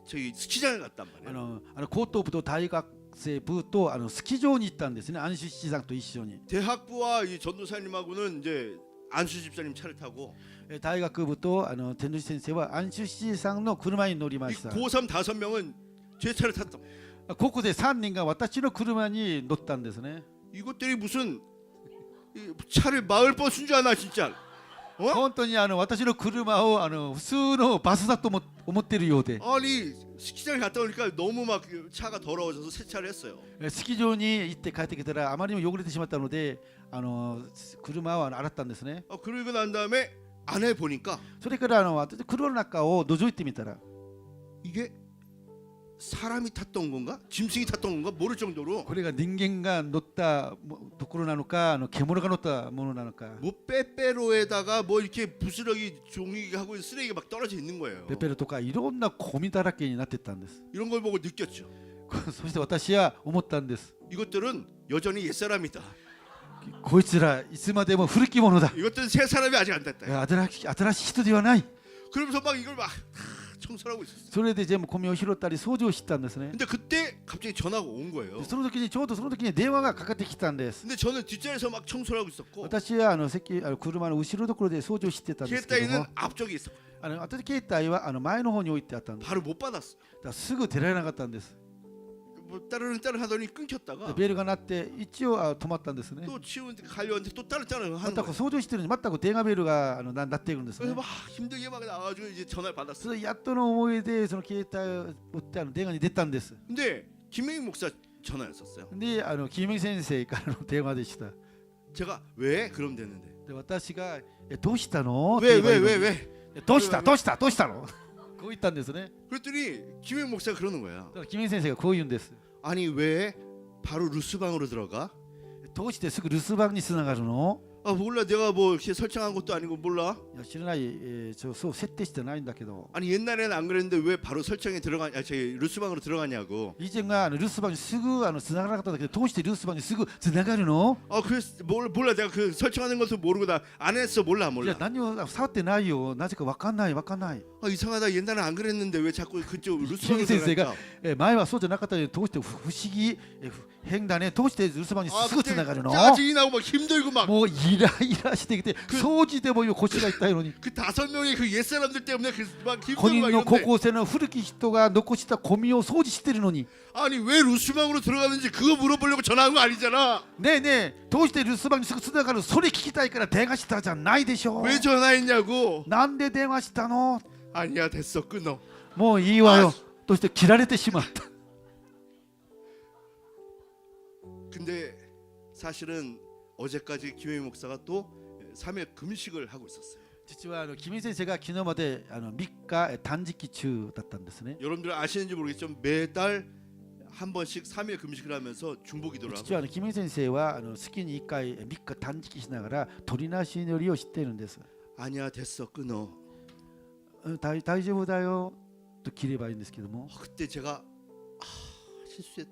저희 스키장을 갔단 말이에요. 高等部と大学生部とスキー場に行ったんですね。安州市さんと一緒に。 대학부와 이 전도사님하고는 이제 안수 집사님 차를 타고 大学部と天主先生は安州市さんの車に乗りま 이 した。 고3 5명은 제 차를 탔다. ここで3人が私の車に乗ったんですね。 이것들이 무슨 차를 마을 버스인 줄 아나 진짜. 本当に私の車を普通のバスだと思ってるようで、 아니 스키장에 갔다 오니까 너무 막 차가 더러워져서 세차를 했어요. スキー場に行って帰ってきたらあまりにも汚れてしまったので車を洗ったんですね。 그러고 난 다음에 안에 보니까 それから私車の中を覗いてみたら 이게 사람이 탔던 건가? 짐승이 탔던 건가? 모를 정도로 これが人間が乗ったところなのか獣が乗ったものなのか 뭐 빼빼로에다가 뭐 이렇게 부스러기 종이하고 쓰레기가 막 떨어져 있는 거예요. ペペルとかいろんなゴミだらけになってったんです。 이런 걸 보고 느꼈죠. そして私は思ったんです。 이것들은 여전히 옛사람이다. こいつらいつまでも古きものだ。 이것들은 새 사람이 아직 안 됐다. 新しい人ではない。 그러면서 막 이걸 막 청소를 하고 있었어요. それで全部ゴミを拾ったり掃除をしてたんですね。 근데 그때 갑자기 전화가 온 거예요. その時にちょうどその時に電話がかかってきたんです。 근데 저는 뒷자리에서 막 청소를 하고 있었고 私は車の後ろどころで掃除をしてたんですけど 携帯는 も、 앞쪽에 있었고 私携帯は前の方に置いてあったんです。 바로 못 받았어. だからすぐ出られなかったんです。 뭐 따르릉 하더니 끊겼다가 ベルが鳴って一応止まったんですね。 또 치우는데 가려는데 또 따르릉 ま 하는 た 거예요. 掃除をしてるのに全く電話ベルが鳴っているんですね 그래서 。막 힘들게 막 나와가지고 이제 전화를 そ 받았어요. れやっとの思いでその携帯を持って電話に出たんです。 근데 김명희 목사 전화였었어요. でキム先生からの電話でした。 제가 왜 그럼 됐는데 で私がどうしたの？ 왜 って言われるのに 왜 どうしたの？こう言ったんですね。 그랬더니 김명희 목사가 그러는 거야. だからキム先生がこう言うんです。 아니 왜 바로 루스방으로 들어가? どうしてすぐ留守番につながるの？ 아 몰라 내가 뭐 이렇게 설정한 것도 아니고 몰라. いや知らない、そう設定してないんだけど。 아니 옛날에는 안 그랬는데 왜 바로 설정에 들어가? 저기 루스방으로 들어가냐고. 以前が留守番にすぐつながらなかったんだけど、どうして留守番にすぐつながるの？ 그래서 몰라 내가 그 설정하는 것도 모르고 나 안 했어 몰라 いや何を触ってないよ。なぜかわかんない。 이상하다 옛날에 안 그랬는데 왜 자꾸 그쪽 キム 루스방으로 先生が 들어갈까? 前はそうじゃなかったのにどうして不思議変だね。どうして留守番にすぐつながるの？ 짜증이 나고 막 힘들고 막. もうイライラしてきて掃除でも今腰が痛いのに 그 5명의 그 옛사람들 때문에 막 5 힘들고 人 막 の高 이런데 校生の古き人が残したゴミを掃除してるのに 아니 왜 루스방으로 들어가는지 그거 물어보려고 전화한 거 아니잖아. ねえねえどうして留守番にすぐつながるそれ聞きたいから電話したじゃないでしょう 왜 전화했냐고. なんで電話したの 아니야 됐어 끊어. もういいわよとして切られてしまった 근데 사실은 어제까지 김혜미 목사가 또 3일 금식을 하고 있었어요. 実はキム先生が昨日まで3日断食中だったんですね 여러분들 아시는지 모르겠지만 매달 한 번씩 3일 금식을 하면서 중보기도를 実 하고 はキム先生は月に1回3日断食しながら取りなし祈りをしているんです 아니야 됐어 끊어. 大丈夫だよと切ればいいんですけども 그때 제가 실수했.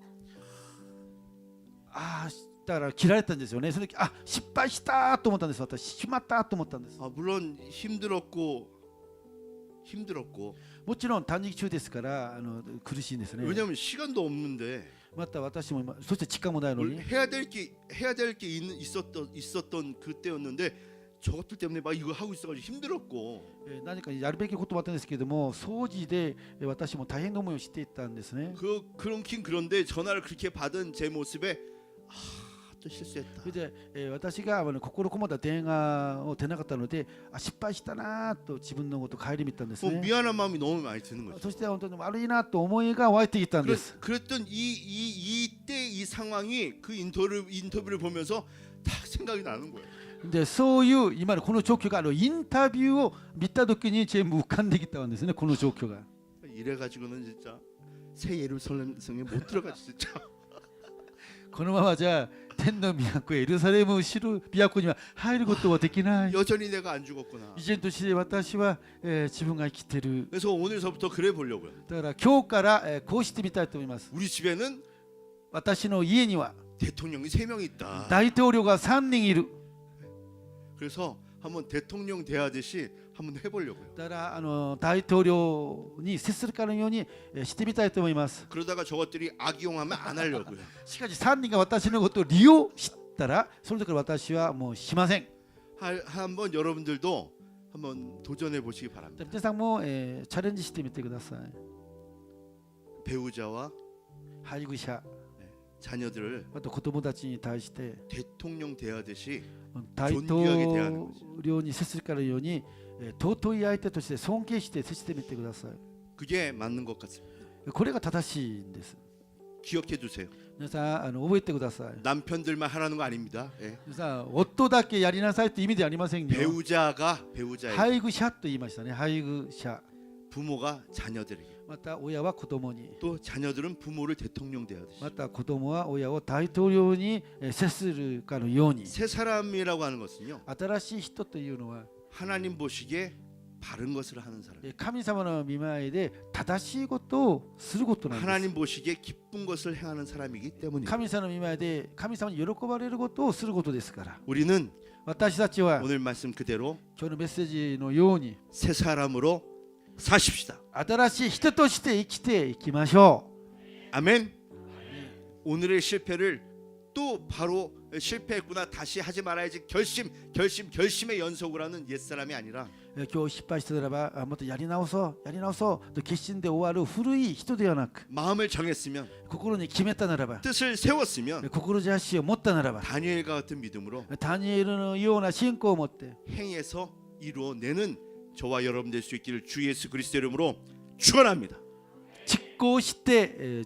だから切られたんですよね。その時失敗したと思ったんです。私しまったと思ったんです。 물론 힘들었고 もちろん断食中ですから苦しいんですね。 왜냐면 시간도 없는데 また私もそして時間もないの 뭘 に 해야 될 게 있었던 그때였는데 저것들 때문에 막 이거 하고 있어가지고 힘들었고 何かやるべきこともあったんですけども掃除で私も大変な思いをしていたんですね。 그런긴 그런데 전화를 그렇게 받은 제 모습에 또 실수했다. それで私が心こもった電話を出なかったので失敗したなと自分のことを顧みたんですね。 미안한 마음이 너무 많이 드는 거죠. そして本当に悪いなと思いが湧いてきたんです。 그랬던 이때 이 상황이 그 인터뷰를 보면서 딱 생각이 나는 거예요. でそういう今のこの状況がインタビューを見た時に全部浮かんできたんですね。この状況が 이래가지고는 진짜 새 예루살렘성에 못 들어가지 진짜. このままじゃ天の都エルサレムを知る都には入ることはできない。 여전히 내가 안 죽었구나. 依然として私は、自分が生きてる。 그래서 오늘서부터 그래 보려고요. だから今日から、こうしてみたいと思います。 우리 집에는 私の家には 대통령이 3명 있다. 大統領が3人いる。 그래서 한번 대통령 대하듯이 한번 해보려고요. だから大統領に接するかのようにしてみたいと思います。 그러다가 저것들이 악용하면 안 하려고요. しかし3人が私のことを利用したらその時から私はもうしません。 한번 여러분들도 한번 도전해 보시기 바랍니다. 皆さんも、チャレンジしてみてください。 배우자와 配偶者、 자녀들을 また子供たちに対して 대통령 대하듯이 大統領に接するかのように尊い相手として尊敬して接してみてください。 그게 맞는 것 같습니다. これが正しいんです。 기억해 두세요. 皆さん覚えてください。 남편들만 하라는 거 아닙니다. 예. 皆さん夫だけやりなさいって意味ではありませんよ。 배우자의 配偶者と言いましたね。配偶者。 부모가 자녀들에게 また親は子供に。 또 자녀들은 부모를 대통령 대하듯이 また子供は親を大統領に接するかのように。 새 사람이라고 하는 것은요 新しい人というのは 하나님 보시기에 바른 것을 하는 사람 神様の御前で正しいことをすることなんです。 하나님 보시기에 기쁜 것을 행하는 사람이기 때문입니다. 神様の御前で神様に喜ばれることをすることですから。 우리는 私たちは 오늘 말씀 그대로 今日のメッセージのように 새 사람으로 사십시다. 新しい人として生きていきましょう。 아멘. 오늘의 실패를 또 바로 실패했구나 다시 하지 말아야지 결심의 연속을 하는 옛사람이 아니라 今日失敗したならばもっとやり直そうと決心で終わる古い人ではなく 마음을 정했으면 心に決めたならば 뜻을 세웠으면 志を持ったならば 다니엘과 같은 믿음으로 ダニエルのような信仰を持って 행해서 이루어내는 저와 여러분 될 수 있기를 주 예수 그리스도 이름으로 축원합니다. 実行して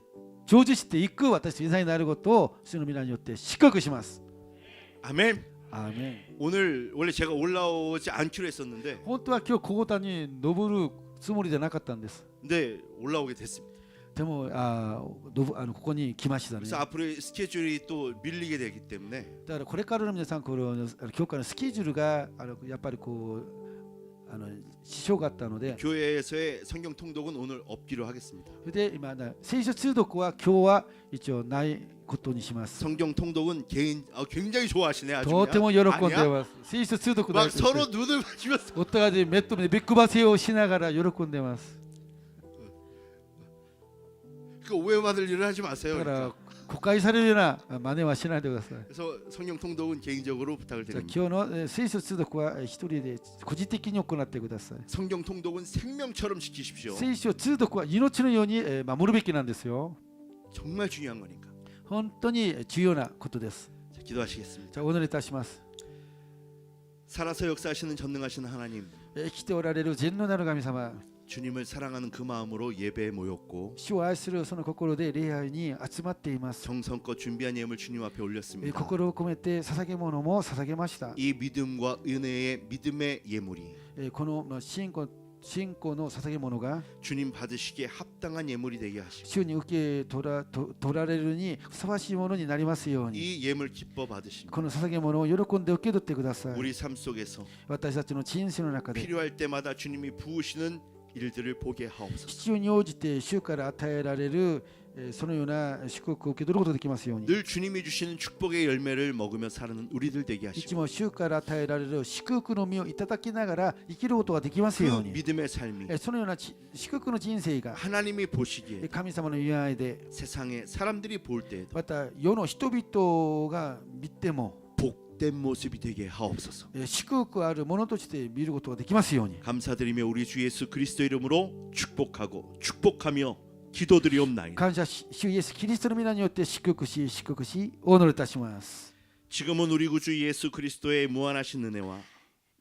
成就していく私皆さんになることを主の皆によって祝福します。 아멘. アーメン。 오늘 원래 제가 올라오지 않기로 했었는데 本当は今日ここに登るつもりじゃなかったんです。 근데 올라오게 됐습니다. でもここに来ましたね。 그래서 앞으로 스케줄이 또 밀리게 되기 때문에 だからこれからの皆さんこの教会のスケジュールがやっぱりこう支障があったので 교회에서의 성경 통독은 오늘 없기로 하겠습니다. それで今聖書通読は今日は一応ないことにします。 성경 통독은 굉장히 좋아하시네 아주. とても喜んでい 아니야? ます。聖書通読 막 서로 눈을 맞으면서 お互いで目と目でビッグバセをしながら喜んでいます。 그 오해받을 일을 하지 마세요. だから 그러니까. 誤解されるような真似はしないでください。 그래서 성경 통독은 개인적으로 부탁을 じゃあ 드립니다. 今日の聖書通読は一人で個人的に行ってください。 성경 통독은 생명처럼 지키십시오. 聖書通読は命のように守るべきなんですよ。 정말 중요한 거니까. 本当に重要なことです。 자, 기도하시겠습니다. じゃあお祈りいたします。 살아서 역사하시는 전능하신 하나님, 生きておられる全能なる神様、 주님을 사랑하는 그 마음으로 예배에 모였고 主を愛するその心で礼拝に集まっています。 정성껏 준비한 예물 주님 앞에 올렸습니다. 心を込めて捧げ物も捧げました。 이 믿음과 은혜의 믿음의 예물이 この信仰の捧げ物が 주님 받으시기에 합당한 예물이 되게 하시고 主に受け取られるにふさわしいものになりますように、 이 예물 기뻐 받으시고 この捧げ物を喜んで受け取ってください。 우리 삶 속에서 私たちの人生の中で 필요할 때마다 주님이 부으시는 일들을 보게 하옵소서. 必要に応じて主から与えられるそのような祝福を受け取ることができますように、 늘 주님이 주시는 축복의 열매를 먹으며 사는 우리들 되게 いつ 하시고 も主から与えられる祝福の実をいただきながら生きることができますよう 그 に、 믿음의 삶이 そのような祝福の人生が 하나님이 보시기에 神様の御愛で、 세상에 사람들이 볼 때에도 また世の人々が見ても 복된 모습이 되게 하옵소서. 祝福あるものとして見ることができますように、 감사드리며 우리 주 예수 그리스도 이름으로 축복하며 기도드리옵나이다. 感謝し主イエスキリストの皆によって祝福しお祈りいたします。 지금은 우리 구주 예수 그리스도의 무한하신 은혜와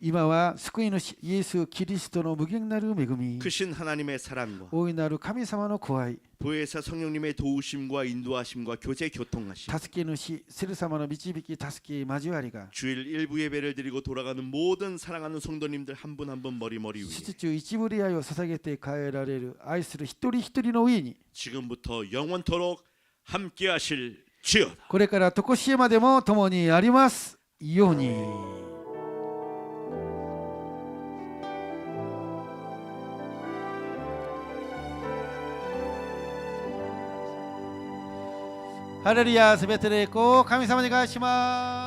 今は救い主イエスキリストの無限なる恵み、 크신 하나님의 사랑과 大いなる神様の子愛、 보혜사 성령님의 도우심과 인도하심과 교제 교통하심, 助け主セル様の導き助け交わりが 주일 일부 예배를 드리고 돌아가는 모든 사랑하는 성도님들 한 분 한 분 머리 위에 出中一部礼愛を捧げて帰られる愛する一人一人の上に 지금부터 영원토록 함께하실지어다. これから常しえまでも共にありますように。ハレルヤ、すべての栄光を神様に返します。